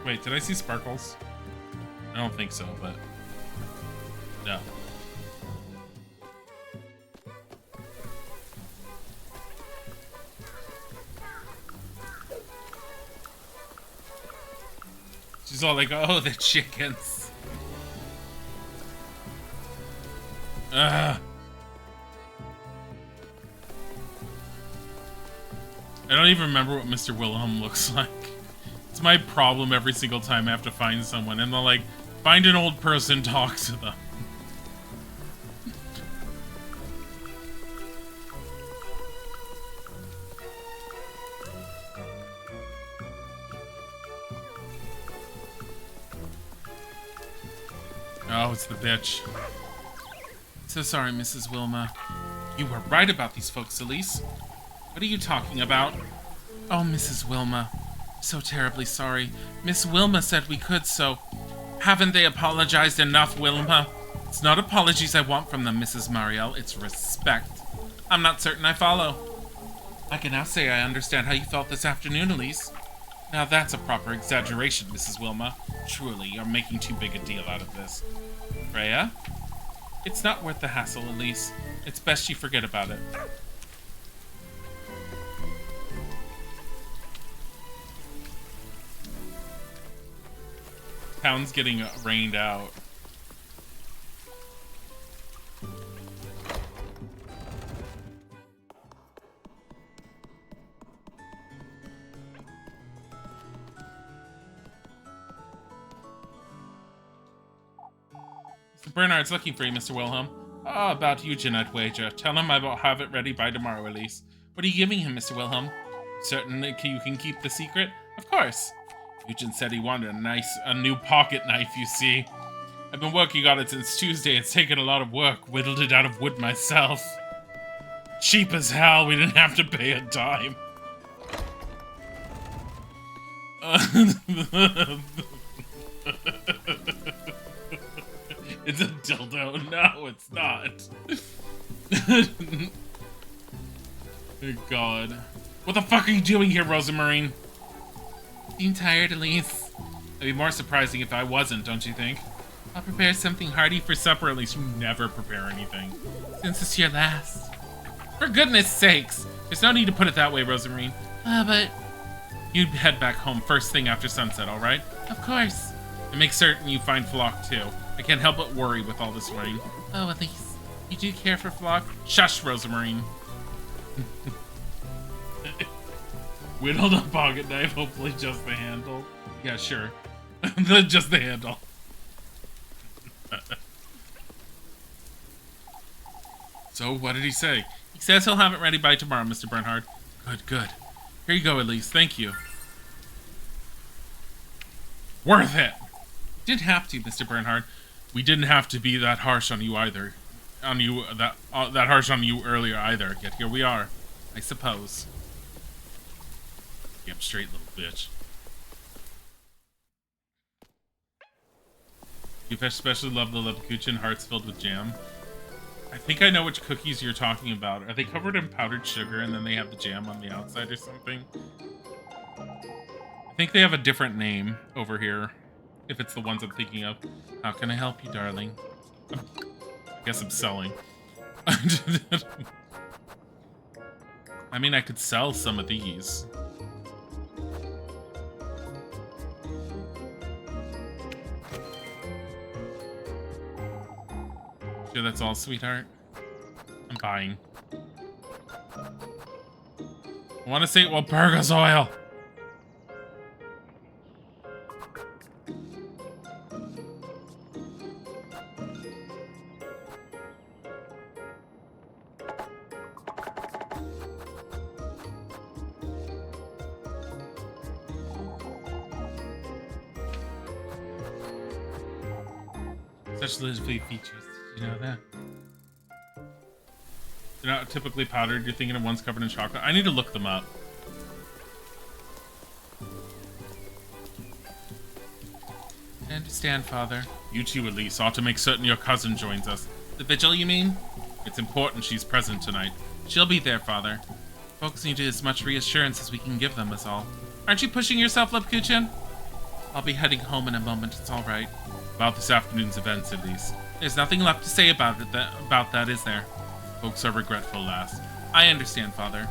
[SPEAKER 1] Wait, did I see sparkles? I don't think so, but... no. She's all like, oh, the chickens. Ugh. I don't even remember what Mr. Wilhelm looks like. It's my problem every single time I have to find someone, and they'll like, find an old person, talk to them. Oh, it's the bitch. So sorry, Mrs. Wilma. You were right about these folks, Elise. What are you talking about? Oh, Mrs. Wilma. So terribly sorry. Miss Wilma said we could, so... Haven't they apologized enough, Wilma? It's not apologies I want from them, Mrs. Marielle. It's respect. I'm not certain I follow. I can now say I understand how you felt this afternoon, Elise. Now that's a proper exaggeration, Mrs. Wilma. Truly, you're making too big a deal out of this. Freya? It's not worth the hassle, Elise. It's best you forget about it. Town's getting rained out. Mr. Bernard's looking for you, Mr. Wilhelm. Oh, about Eugen, I'd wager. Tell him I will have it ready by tomorrow, Elise. What are you giving him, Mr. Wilhelm? Certain that you can keep the secret? Of course. Eugen said he wanted a new pocket knife, you see. I've been working on it since Tuesday. It's taken a lot of work. Whittled it out of wood myself. Cheap as hell. We didn't have to pay a dime. It's a dildo. No, it's not. Oh, God. What the fuck are you doing here, Rosamarine? Being tired, Elise. It'd be more surprising if I wasn't, don't you think? I'll prepare something hearty for supper. At least you never prepare anything. Since it's your last. For goodness sakes. There's no need to put it that way, Rosamarine. But... You'd head back home first thing after sunset, alright? Of course. And make certain you find Flock, too. I can't help but worry with all this rain. Oh, Elise. You do care for Flock? Shush, Rosamarine. Whittled a pocket knife, hopefully just the handle. Yeah, sure. Just the handle. So, what did he say? He says he'll have it ready by tomorrow, Mr. Bernhard. Good, good. Here you go, Elise. Thank you. Worth it! Didn't have to, Mr. Bernhard. We didn't have to be that harsh on you either. That harsh on you earlier either. Yet here we are, I suppose. Damn straight little bitch. You especially love the Lebkuchen hearts filled with jam. I think I know which cookies you're talking about. Are they covered in powdered sugar and then they have the jam on the outside or something? I think they have a different name over here. If it's the ones I'm thinking of. How can I help you, darling? I guess I'm selling. I mean, I could sell some of these. Sure, that's all, sweetheart? I'm buying. I want to say, well, Burgos oil. Such lovely features. Did you know that? They're not typically powdered. You're thinking of ones covered in chocolate. I need to look them up. I understand, Father. You two, Elise, ought to make certain your cousin joins us. The vigil, you mean? It's important she's present tonight. She'll be there, Father. Folks need as much reassurance as we can give them, is all. Aren't you pushing yourself, Lebkuchen? I'll be heading home in a moment. It's all right. About this afternoon's events, at least. There's nothing left to say about that, is there? Folks are regretful, lass. I understand, Father.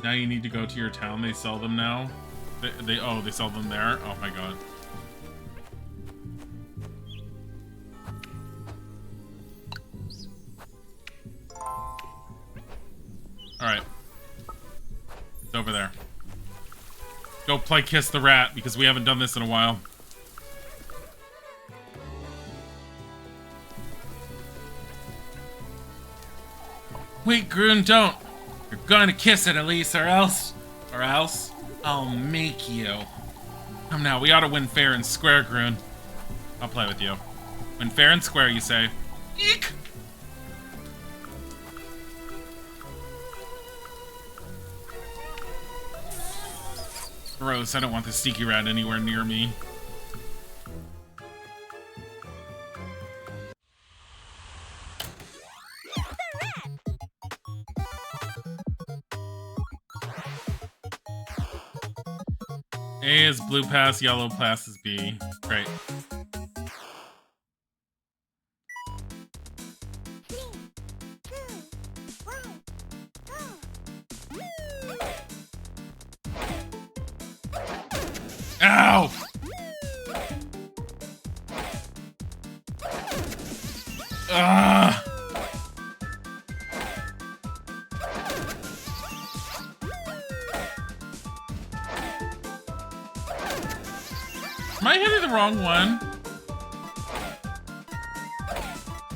[SPEAKER 1] Now you need to go to your town. They sell them now. They sell them there. Oh my god. All right. It's over there. Go play Kiss the Rat, because we haven't done this in a while. Wait, Grun, don't! You're gonna kiss it, Elise, or else I'll make you. Come now, we ought to win fair and square, Grun. I'll play with you. Win fair and square, you say. Eek! Gross, I don't want the sneaky rat anywhere near me. A is blue pass, yellow pass is B. Great. Ugh. Am I hitting the wrong one?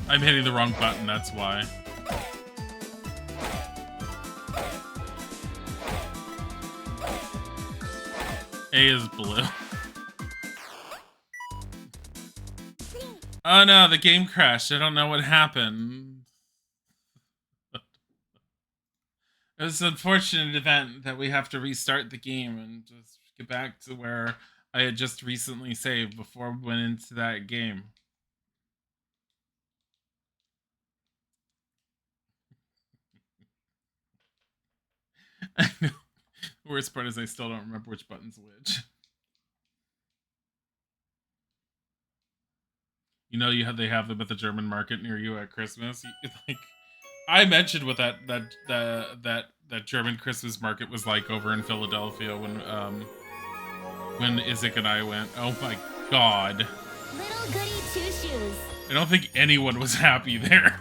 [SPEAKER 1] I'm hitting the wrong button, that's why. A is blue. Oh no, the game crashed. I don't know what happened. It was an unfortunate event that we have to restart the game and just get back to where I had just recently saved before we went into that game. I know. The worst part is I still don't remember which button's which. You know, they have them at the German market near you at Christmas. Like, I mentioned what that German Christmas market was like over in Philadelphia when Isaac and I went. Oh my god!
[SPEAKER 3] Little Goody Two Shoes.
[SPEAKER 1] I don't think anyone was happy there.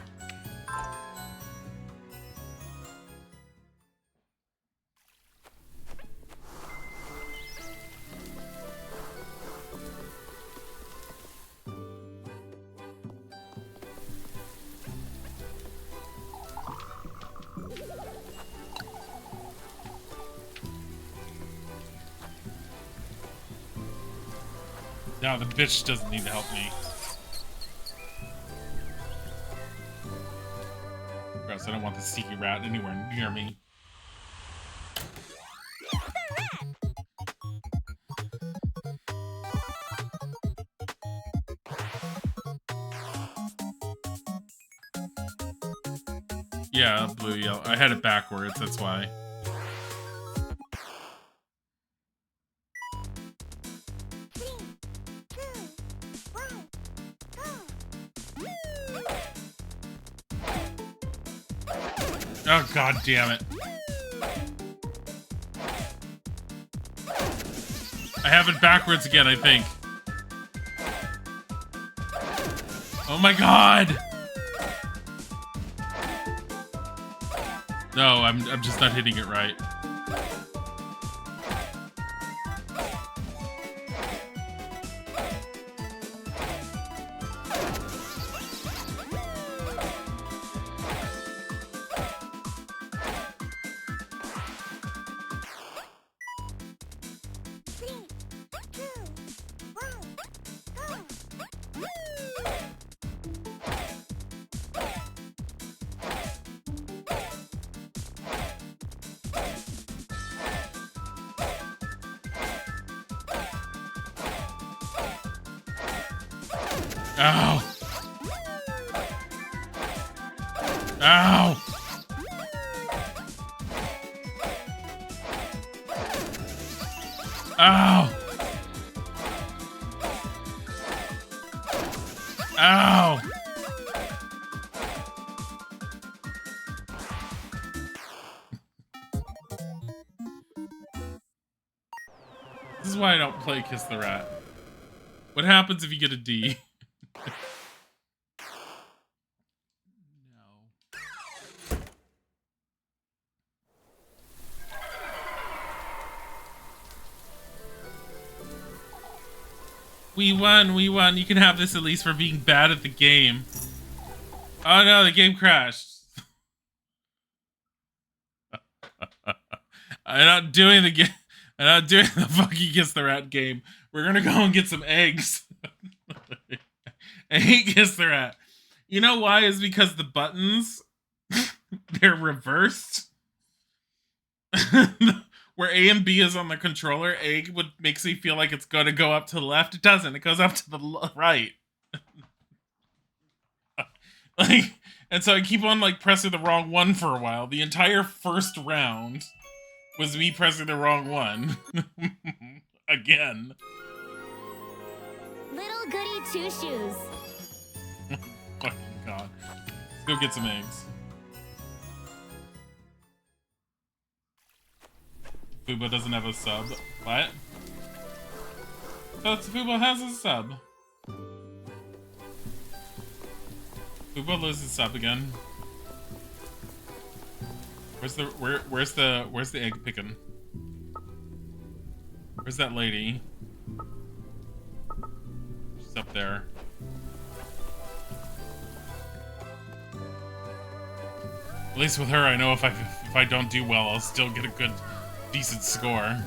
[SPEAKER 1] No, the bitch doesn't need to help me. Gross, I don't want the sticky rat anywhere near me. Yeah, blue, yellow. I had it backwards, that's why. Oh, god damn it. I have it backwards again, I think. Oh my god! No, I'm just not hitting it right. Ow! Ow! Ow! Ow! This is why I don't play Kiss the Rat. What happens if you get a D? We won, we won. You can have this at least for being bad at the game. Oh no, the game crashed. I'm not doing the game. I'm not doing the fucking Kiss the Rat game. We're gonna go and get some eggs. I hate Kiss the Rat. You know why? Is because the buttons, they're reversed. Where A and B is on the controller, A makes me feel like it's gonna go up to the left. It doesn't. It goes up to the right. Like, and so I keep on like pressing the wrong one for a while. The entire first round was me pressing the wrong one. Again.
[SPEAKER 3] Little Goody Two Shoes.
[SPEAKER 1] Fucking god. Let's go get some eggs. Fubo doesn't have a sub. What? But Fubo has a sub. Fubo loses sub again. Where's the egg picking? Where's that lady? She's up there. At least with her, I know if I don't do well, I'll still get a good, decent score.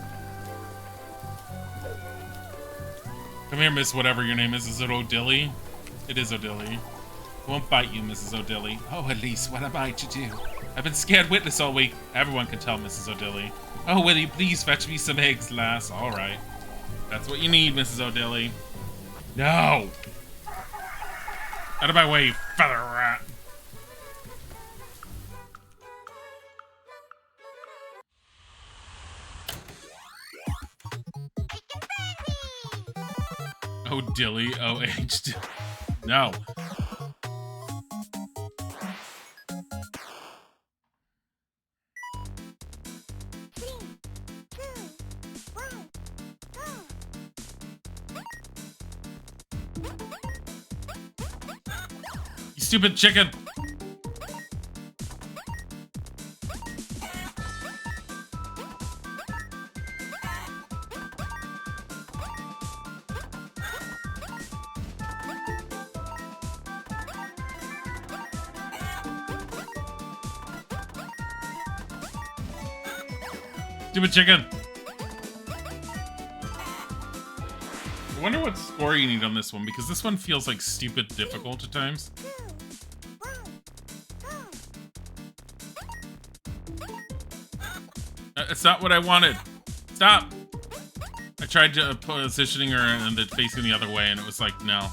[SPEAKER 1] Come here, Miss whatever your name is. Is it O'Dilly? It is O'Dilly. I won't bite you, Mrs. O'Dilly. Oh, Elise, what am I to do? I've been scared witless all week. Everyone can tell, Mrs. O'Dilly. Oh, will you please fetch me some eggs, lass? All right. That's what you need, Mrs. O'Dilly. No! Out of my way, you feather rat! Oh, Dilly. O-H. No. You stupid chicken! Stupid chicken! I wonder what score you need on this one, because this one feels like stupid difficult at times. It's not what I wanted. Stop! I tried to positioning her and then facing the other way, and it was like, no.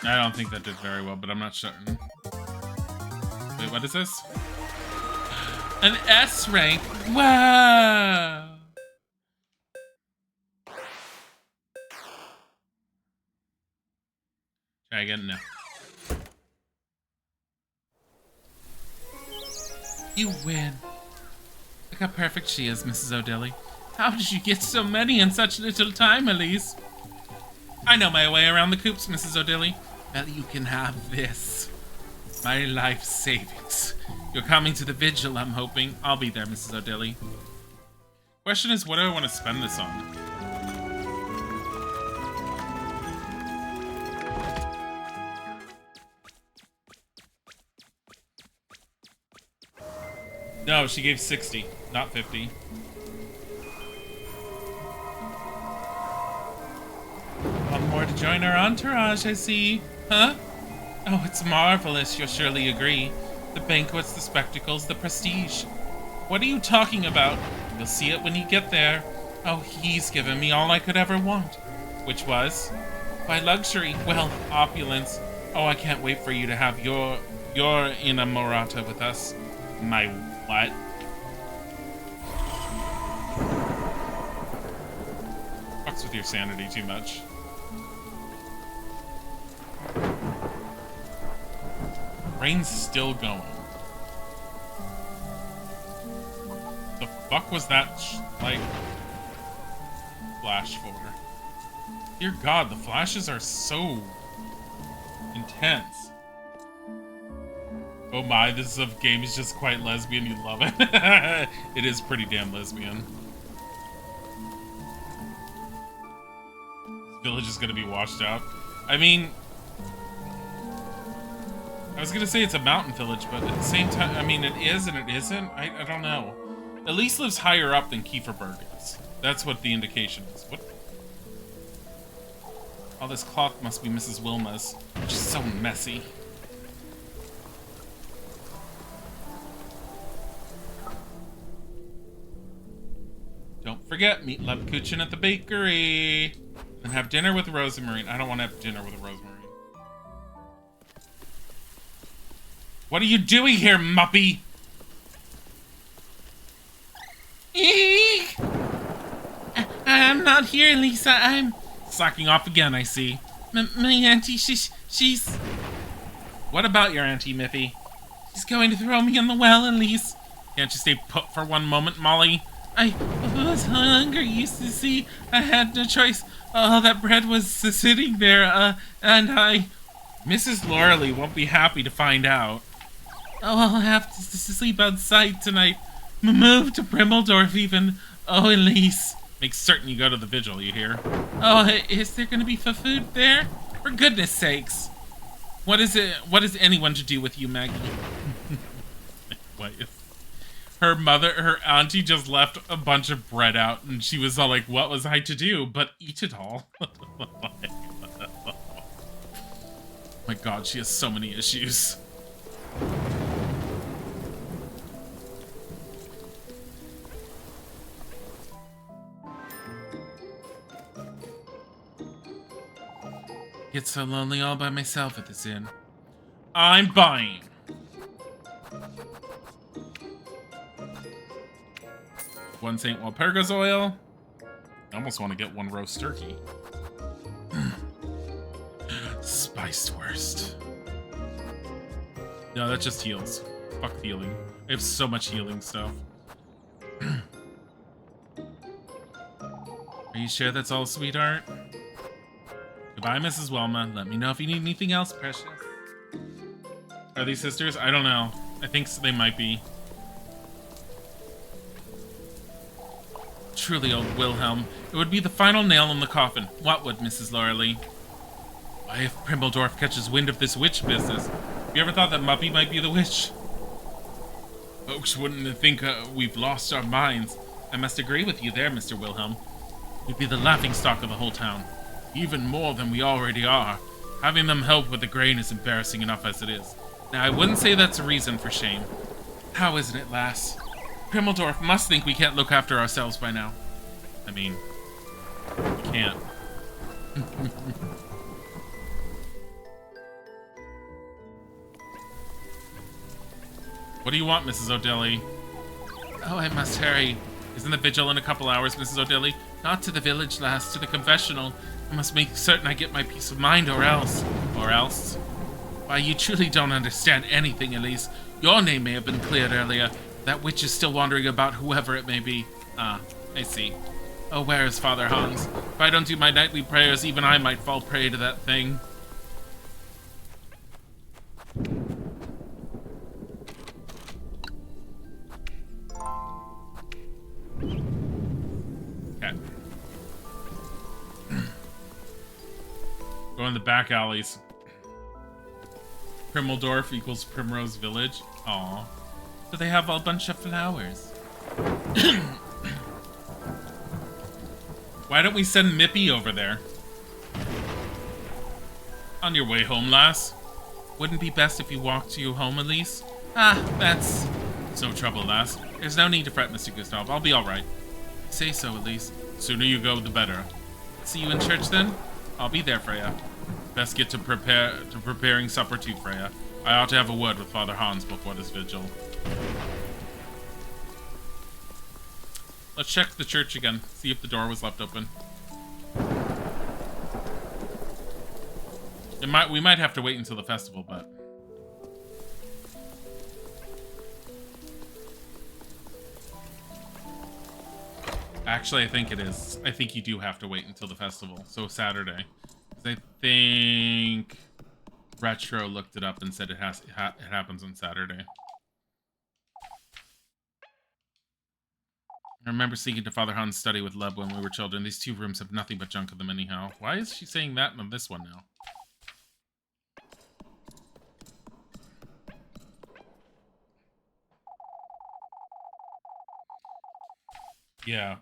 [SPEAKER 1] I don't think that did very well, but I'm not certain. Wait, what is this? An S rank? Wow! Try again? No. You win. Look how perfect she is, Mrs. O'Dilly. How did you get so many in such little time, Elise? I know my way around the coops, Mrs. O'Dilly. Well, you can have this. My life savings. You're coming to the vigil, I'm hoping. I'll be there, Mrs. O'Dilly. Question is, what do I want to spend this on? No, she gave 60, not 50. One more to join our entourage, I see. Huh? Oh, it's marvelous, you'll surely agree. The banquets, the spectacles, the prestige. What are you talking about? You'll see it when you get there. Oh, he's given me all I could ever want. Which was? Why, luxury. Well, opulence. Oh, I can't wait for you to have your inamorata with us. My what? Fucks with your sanity too much. Rain's still going. The fuck was that, like, flash for? Dear God, the flashes are so intense. Oh my, this game is just quite lesbian, you love it. It is pretty damn lesbian. This village is gonna be washed out. I mean, I was gonna say it's a mountain village, but at the same time, I mean, it is and it isn't. I don't know. Elise lives higher up than Kieferberg is. That's what the indication is. What? All this cloth must be Mrs. Wilma's, which is so messy. Don't forget, meet Lebkuchen at the bakery. And have dinner with Rosemarine. I don't want to have dinner with Rosemarine. What are you doing here, Muppy? Eek! I'm not here, Lisa. I'm slacking off again, I see. My auntie, she's... What about your auntie, Miffy? She's going to throw me in the well, Elise. Can't you stay put for one moment, Molly? I was hungry, you see. I had no choice. Oh, that bread was sitting there, and I... Mrs. Loreley won't be happy to find out. Oh, I'll have to sleep outside tonight. Move to Primeldorf even. Oh, Elise. Make certain you go to the vigil, you hear? Oh, is there going to be food there? For goodness sakes. What is anyone to do with you, Maggie? What is... Her auntie just left a bunch of bread out, and she was all like, what was I to do but eat it all? My god, she has so many issues. Get so lonely all by myself at this inn. I'm buying. One St. Walpurgis oil. I almost want to get one roast turkey. Spiced worst. No, that just heals. Fuck healing. I have so much healing stuff. Are you sure that's all, sweetheart? Goodbye, Mrs. Wilma. Let me know if you need anything else, precious. Are these sisters? I don't know. I think they might be. Truly, old Wilhelm. It would be the final nail in the coffin. What would, Mrs. Loreley? Why, if Primeldorf catches wind of this witch business, have you ever thought that Muppy might be the witch? Folks wouldn't think we've lost our minds. I must agree with you there, Mr. Wilhelm. We'd be the laughingstock of the whole town. Even more than we already are. Having them help with the grain is embarrassing enough as it is. Now, I wouldn't say that's a reason for shame. How isn't it, lass? Primeldorf must think we can't look after ourselves by now. I mean, we can't. What do you want, Mrs. O'Dilly? Oh, I must hurry. Isn't the vigil in a couple hours, Mrs. O'Dilly? Not to the village, lass, to the confessional. I must make certain I get my peace of mind, or else. Or else? Why, you truly don't understand anything, Elise. Your name may have been cleared earlier. That witch is still wandering about, whoever it may be. Ah, I see. Oh, where is Father Hans? If I don't do my nightly prayers, even I might fall prey to that thing. Okay. Go in the back alleys. Primeldorf equals Primrose Village. Aw. So they have a bunch of flowers. Why don't we send Mippy over there? On your way home, lass. Wouldn't be best if you walked to your home, Elise? Ah, that's... It's no trouble, lass. There's no need to fret, Mr. Gustav. I'll be alright. Say so, Elise. Sooner you go, the better. See you in church, then? I'll be there, Freya. Best get to preparing supper too, Freya. I ought to have a word with Father Hans before this vigil. Let's check the church again. See if the door was left open. We might have to wait until the festival, but... Actually, I think it is. I think you do have to wait until the festival. So Saturday. 'Cause I think Retro looked it up and said it happens on Saturday. I remember sneaking to Father Han's study with Leb when we were children. These two rooms have nothing but junk in them anyhow. Why is she saying that in this one now? Yeah.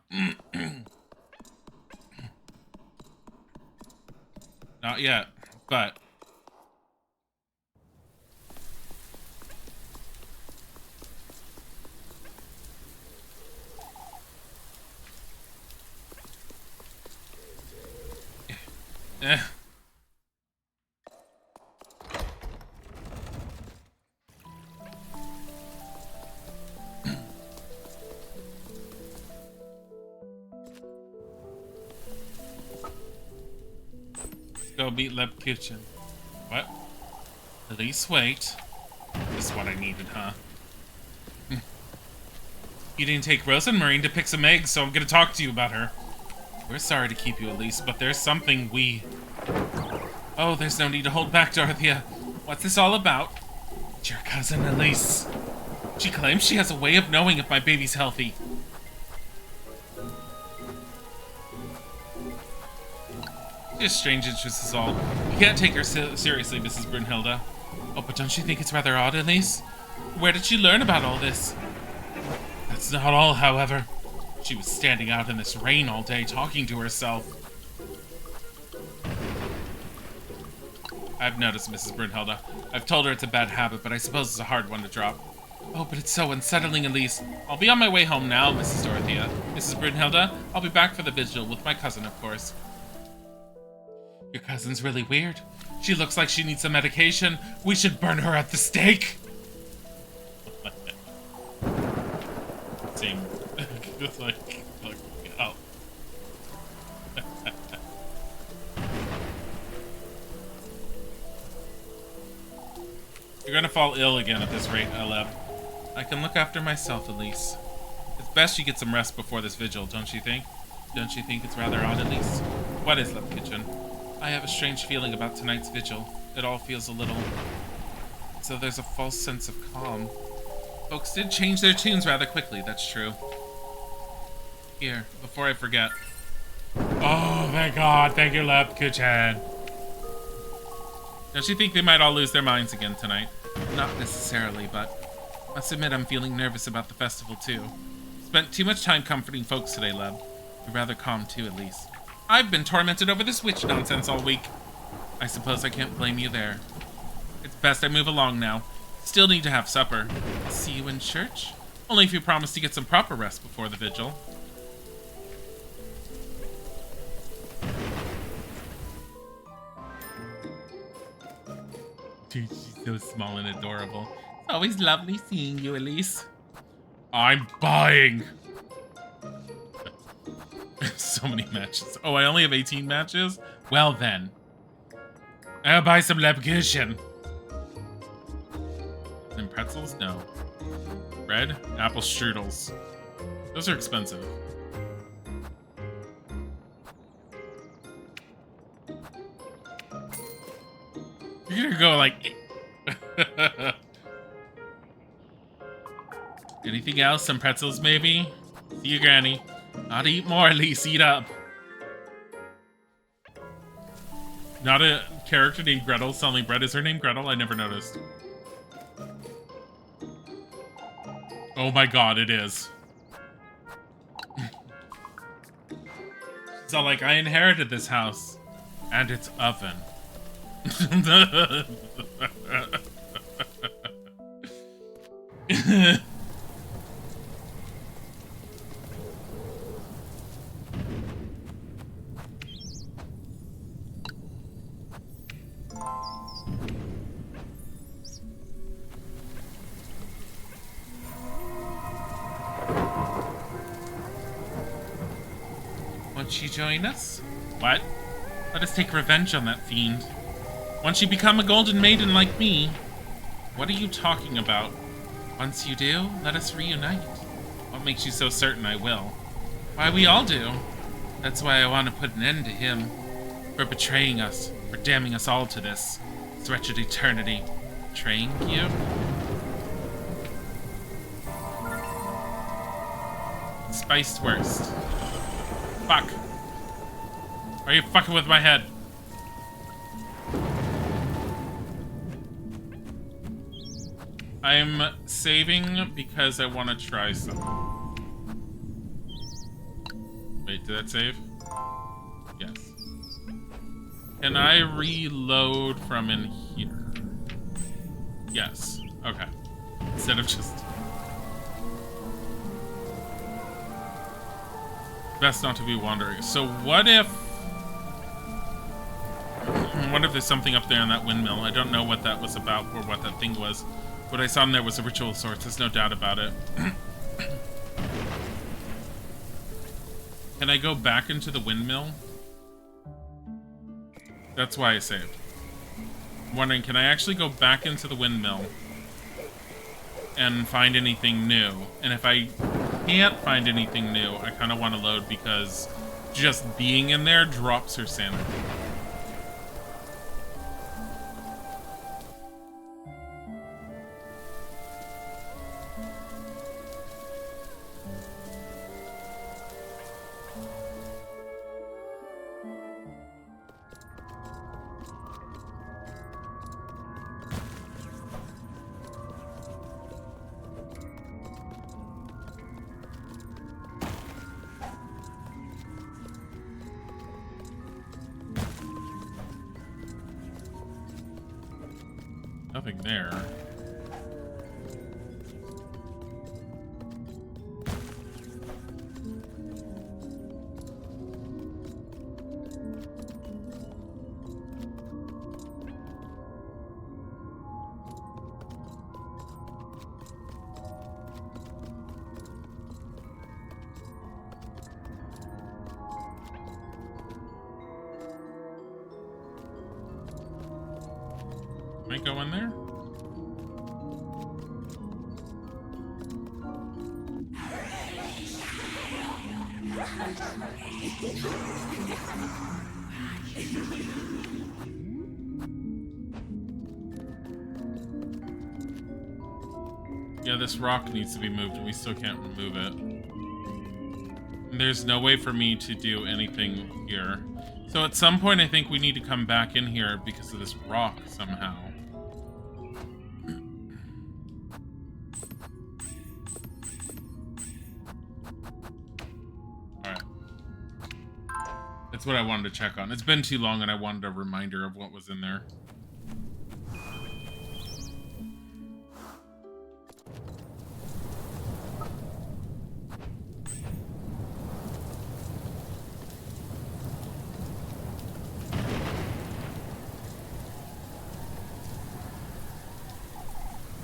[SPEAKER 1] Not yet, but... Eh. go beat Lebkuchen. What? At least wait. This is what I needed, huh? You didn't take Rosenmarine to pick some eggs, so I'm gonna talk to you about her. We're sorry to keep you, Elise, but there's something we... Oh, there's no need to hold back, Dorothea. What's this all about? It's your cousin, Elise. She claims she has a way of knowing if my baby's healthy. Just strange interest is all. You can't take her seriously, Mrs. Brunhilde. Oh, but don't you think it's rather odd, Elise? Where did she learn about all this? That's not all, however. She was standing out in this rain all day, talking to herself. I've noticed, Mrs. Brunhilde. I've told her it's a bad habit, but I suppose it's a hard one to drop. Oh, but it's so unsettling, Elise. I'll be on my way home now, Mrs. Dorothea. Mrs. Brunhilde, I'll be back for the vigil with my cousin, of course. Your cousin's really weird. She looks like she needs some medication. We should burn her at the stake. Same. It's like oh. You're gonna fall ill again at this rate, Eleb. I can look after myself, Elise. It's best you get some rest before this vigil, don't you think? Don't you think it's rather odd, Elise? What is Lebkuchen? I have a strange feeling about tonight's vigil. It all feels a little... So there's a false sense of calm. Folks did change their tunes rather quickly, that's true. Here, before I forget. Oh, thank God. Thank you, Lebkuchen. Don't you think they might all lose their minds again tonight? Not necessarily, but... Must admit I'm feeling nervous about the festival, too. Spent too much time comforting folks today, Leb. You're rather calm, too, at least. I've been tormented over this witch nonsense all week. I suppose I can't blame you there. It's best I move along now. Still need to have supper. See you in church? Only if you promise to get some proper rest before the vigil. Dude, she's so small and adorable. It's always lovely seeing you, Elise. I'm buying. So many matches. Oh, I only have 18 matches? Well then. I'll buy some Lebkuchen. And pretzels? No. Bread? Apple strudels. Those are expensive. You're gonna go like... Anything else? Some pretzels, maybe? See you, Granny. Not to eat more, at least eat up. Not a character named Gretel selling bread. Is her name Gretel? I never noticed. Oh my God, it is. So like, I inherited this house and its oven. Won't you join us? What? Let us take revenge on that fiend. Once you become a golden maiden like me. What are you talking about? Once you do, let us reunite. What makes you so certain I will? Why, we all do. That's why I want to put an end to him. For betraying us. For damning us all to this wretched eternity. Betraying you? Spiced worst. Fuck. Why are you fucking with my head? I'm saving because I want to try some. Wait, did that save? Yes. Can I reload from in here? Yes. Okay. Instead of just... Best not to be wandering. So what if... What if there's something up there in that windmill? I don't know what that was about or what that thing was. What I saw in there was a ritual of sorts. There's no doubt about it. Can I go back into the windmill? That's why I saved. I'm wondering, can I actually go back into the windmill and find anything new? And if I can't find anything new, I kind of want to load because just being in there drops her sanity. Nothing there. Might go in there. Yeah, this rock needs to be moved, and we still can't remove it. And there's no way for me to do anything here. So at some point, I think we need to come back in here because of this rock somehow. Alright. That's what I wanted to check on. It's been too long and I wanted a reminder of what was in there.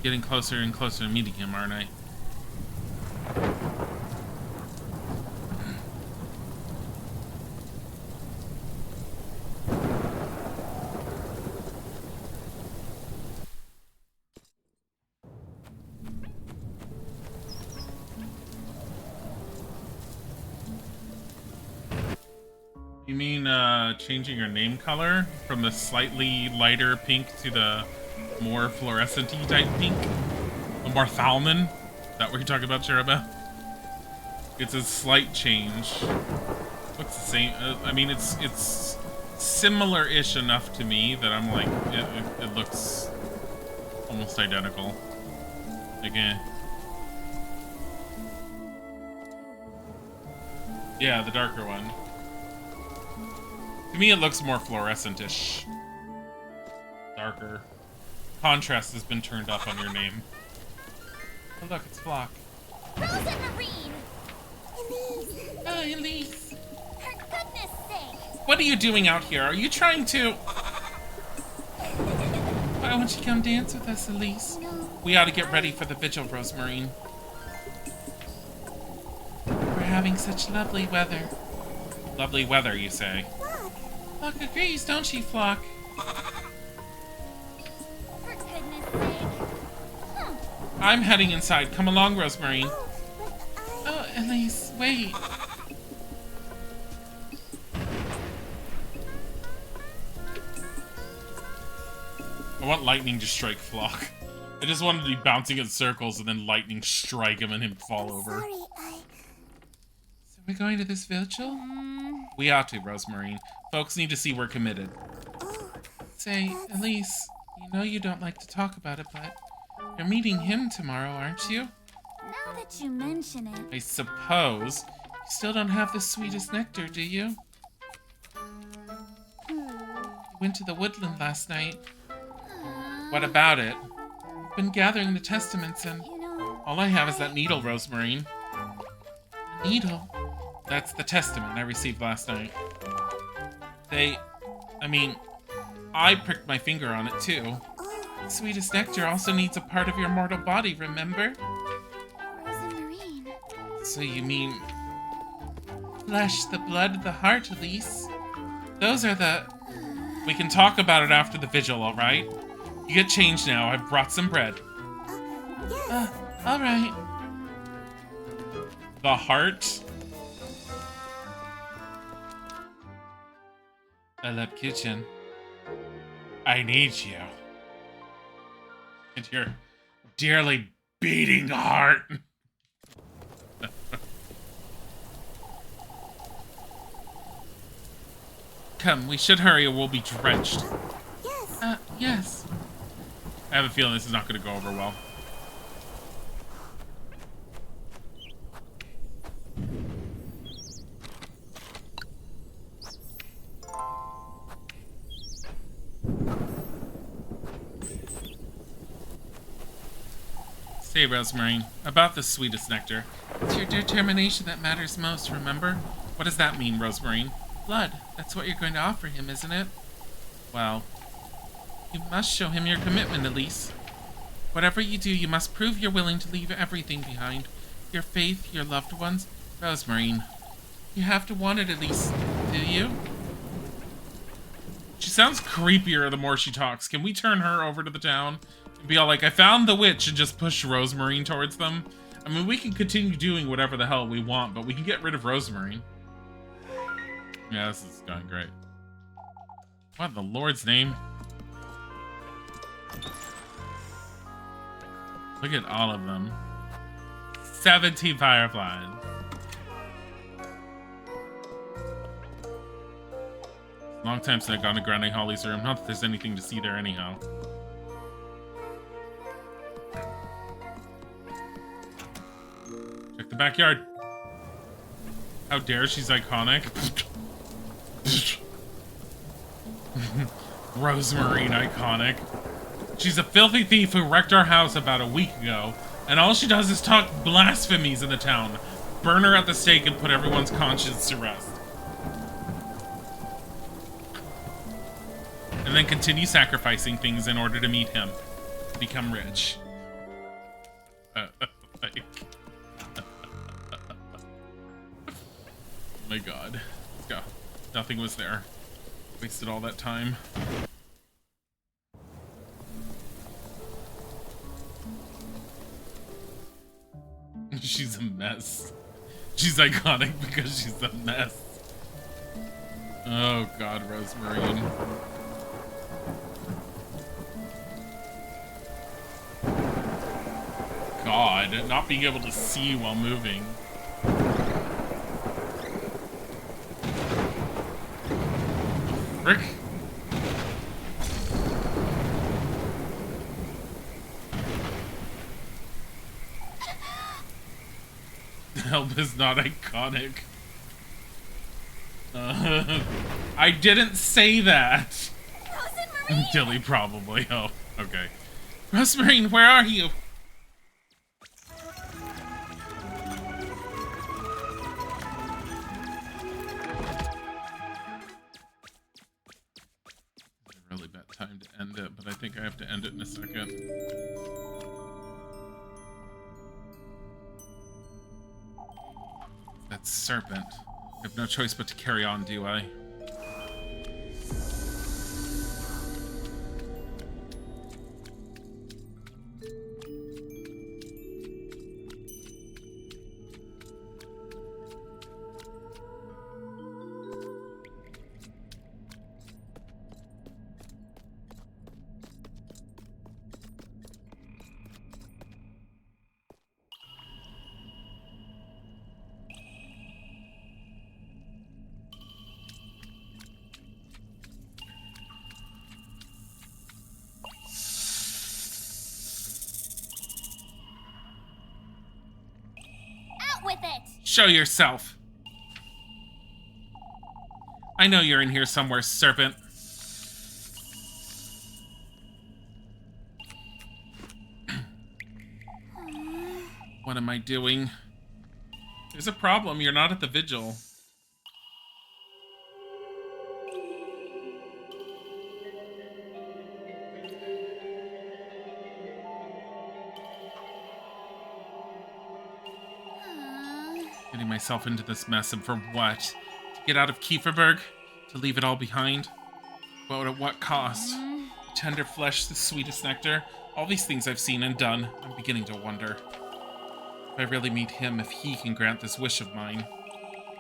[SPEAKER 1] Getting closer and closer to meeting him, aren't I? You mean, changing your name color from the slightly lighter pink to the more fluorescent-y type pink? A Barthalman? Is that what you're talking about, Cherubah? It's a slight change. Looks the same. I mean, it's similar-ish enough to me that I'm like, it looks almost identical. Like, eh. Yeah, the darker one. To me, it looks more fluorescent-ish. Darker. Contrast has been turned up on your name. Oh, look, it's Flock.
[SPEAKER 3] Frozen Marine!
[SPEAKER 2] Elise.
[SPEAKER 1] Oh, Elise.
[SPEAKER 3] For goodness sake!
[SPEAKER 1] What are you doing out here? Are you trying to... Why don't you come dance with us, Elise?
[SPEAKER 2] No.
[SPEAKER 1] We ought to get ready for the vigil, Rosemarine. We're having such lovely weather. Lovely weather, you say?
[SPEAKER 2] Look.
[SPEAKER 1] Flock agrees, don't she, Flock?
[SPEAKER 3] For goodness sake! Huh.
[SPEAKER 1] I'm heading inside. Come along, Rosemarine.
[SPEAKER 2] Oh, but
[SPEAKER 1] Oh, Elise, wait. I want lightning to strike Flock. I just wanted to be bouncing in circles and then lightning strike him and him fall over.
[SPEAKER 2] sorry,
[SPEAKER 1] So we're going to this vigil? We ought to, Rosemarine. Folks need to see we're committed.
[SPEAKER 2] Oh,
[SPEAKER 1] Say, Elise, you know you don't like to talk about it, but you're meeting him tomorrow, aren't you?
[SPEAKER 3] Now that you mention it,
[SPEAKER 1] I suppose. You still don't have the sweetest nectar, do you? You went to the woodland last night. What about it? I've been gathering the testaments and
[SPEAKER 3] you know,
[SPEAKER 1] all I have is that needle, Rosemarine. A needle? That's the testament I received last night. I pricked my finger on it too.
[SPEAKER 2] oh,
[SPEAKER 1] Sweetest nectar also needs a part of your mortal body, remember?
[SPEAKER 3] Frozen Marine.
[SPEAKER 1] So you mean... flesh, the blood, the heart, Elise? Those are the... We can talk about it after the vigil, alright? You get changed now. I've brought some bread.
[SPEAKER 2] Yes.
[SPEAKER 1] Alright. The heart. I love kitchen. I need you. And your dearly beating heart. Come, we should hurry or we'll be drenched.
[SPEAKER 2] Yes.
[SPEAKER 1] Yes. I have a feeling this is not going to go over well. Say, Rosemary, about the sweetest nectar. It's your determination that matters most, remember? What does that mean, Rosemary? Blood. That's what you're going to offer him, isn't it? Well, you must show him your commitment, Elise. Whatever you do, you must prove you're willing to leave everything behind. Your faith, your loved ones. Rosemary, you have to want it, Elise. Do you? She sounds creepier the more she talks. Can we turn her over to the town? And be all like, I found the witch, and just push Rosemary towards them? I mean, we can continue doing whatever the hell we want, but we can get rid of Rosemary. Yeah, this is going great. What in the Lord's name? Look at all of them. 17 fireflies. Long time since I've gone to Grande Holly's room. Not that there's anything to see there anyhow. Check the backyard. How dare she's iconic. Rosemarine iconic. She's a filthy thief who wrecked our house about a week ago, and all she does is talk blasphemies in the town. Burn her at the stake and put everyone's conscience to rest. And then continue sacrificing things in order to meet him. Become rich. Like... my god. Let's go. Nothing was there. Wasted all that time. She's a mess. She's iconic because she's a mess. Oh god, Rosemary. God, not being able to see while moving. Frick. Help is not iconic. I didn't say that. Dilly probably. Oh, okay. Rosemary, where are you? Really bad time to end it, but I think I have to end it in a second. That serpent. I have no choice but to carry on, do I?
[SPEAKER 3] With it.
[SPEAKER 1] Show yourself. I know you're in here somewhere, serpent. What am I doing? There's a problem. You're not at the vigil. Getting myself into this mess, and for what? To get out of Kieferberg? To leave it all behind? But at what cost? Tender flesh, the sweetest nectar. All these things I've seen and done. I'm beginning to wonder. If I really meet him, if he can grant this wish of mine.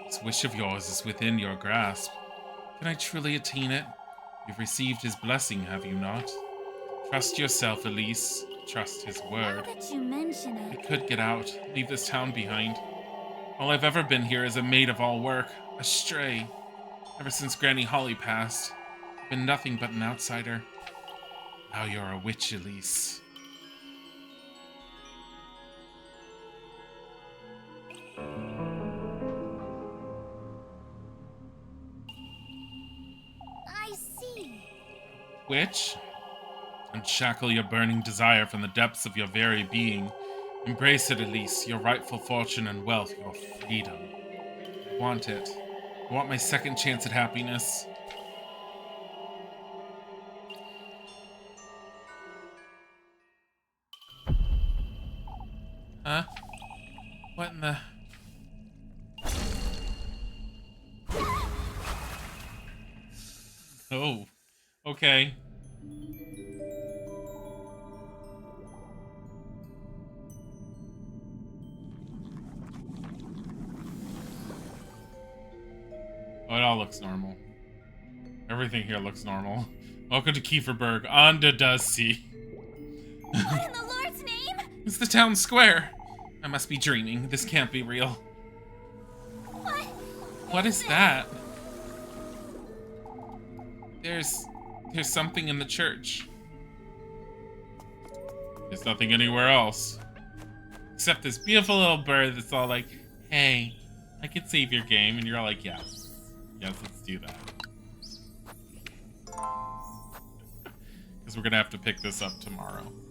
[SPEAKER 1] This wish of yours is within your grasp. Can I truly attain it? You've received his blessing, have you not? Trust yourself, Elise. Trust his word.
[SPEAKER 3] Now that you mention
[SPEAKER 1] I
[SPEAKER 3] it,
[SPEAKER 1] could get out, leave this town behind. All I've ever been here is a maid of all work, a stray. Ever since Granny Holly passed, I've been nothing but an outsider. Now you're a witch, Elise.
[SPEAKER 3] I see.
[SPEAKER 1] Witch? Unshackle your burning desire from the depths of your very being. Embrace it, Elise, your rightful fortune and wealth, your freedom. I want it. I want my second chance at happiness. Huh? What in the... Oh, okay. Oh, it all looks normal. Everything here looks normal. Welcome to Kieferberg, on to Dusty.
[SPEAKER 3] What in the Lord's name?
[SPEAKER 1] It's the town square. I must be dreaming. This can't be real.
[SPEAKER 3] What?
[SPEAKER 1] What is that? There's something in the church. There's nothing anywhere else. Except this beautiful little bird that's all like, hey, I could save your game. And you're all like, yes. Yes, let's do that. Because we're going to have to pick this up tomorrow.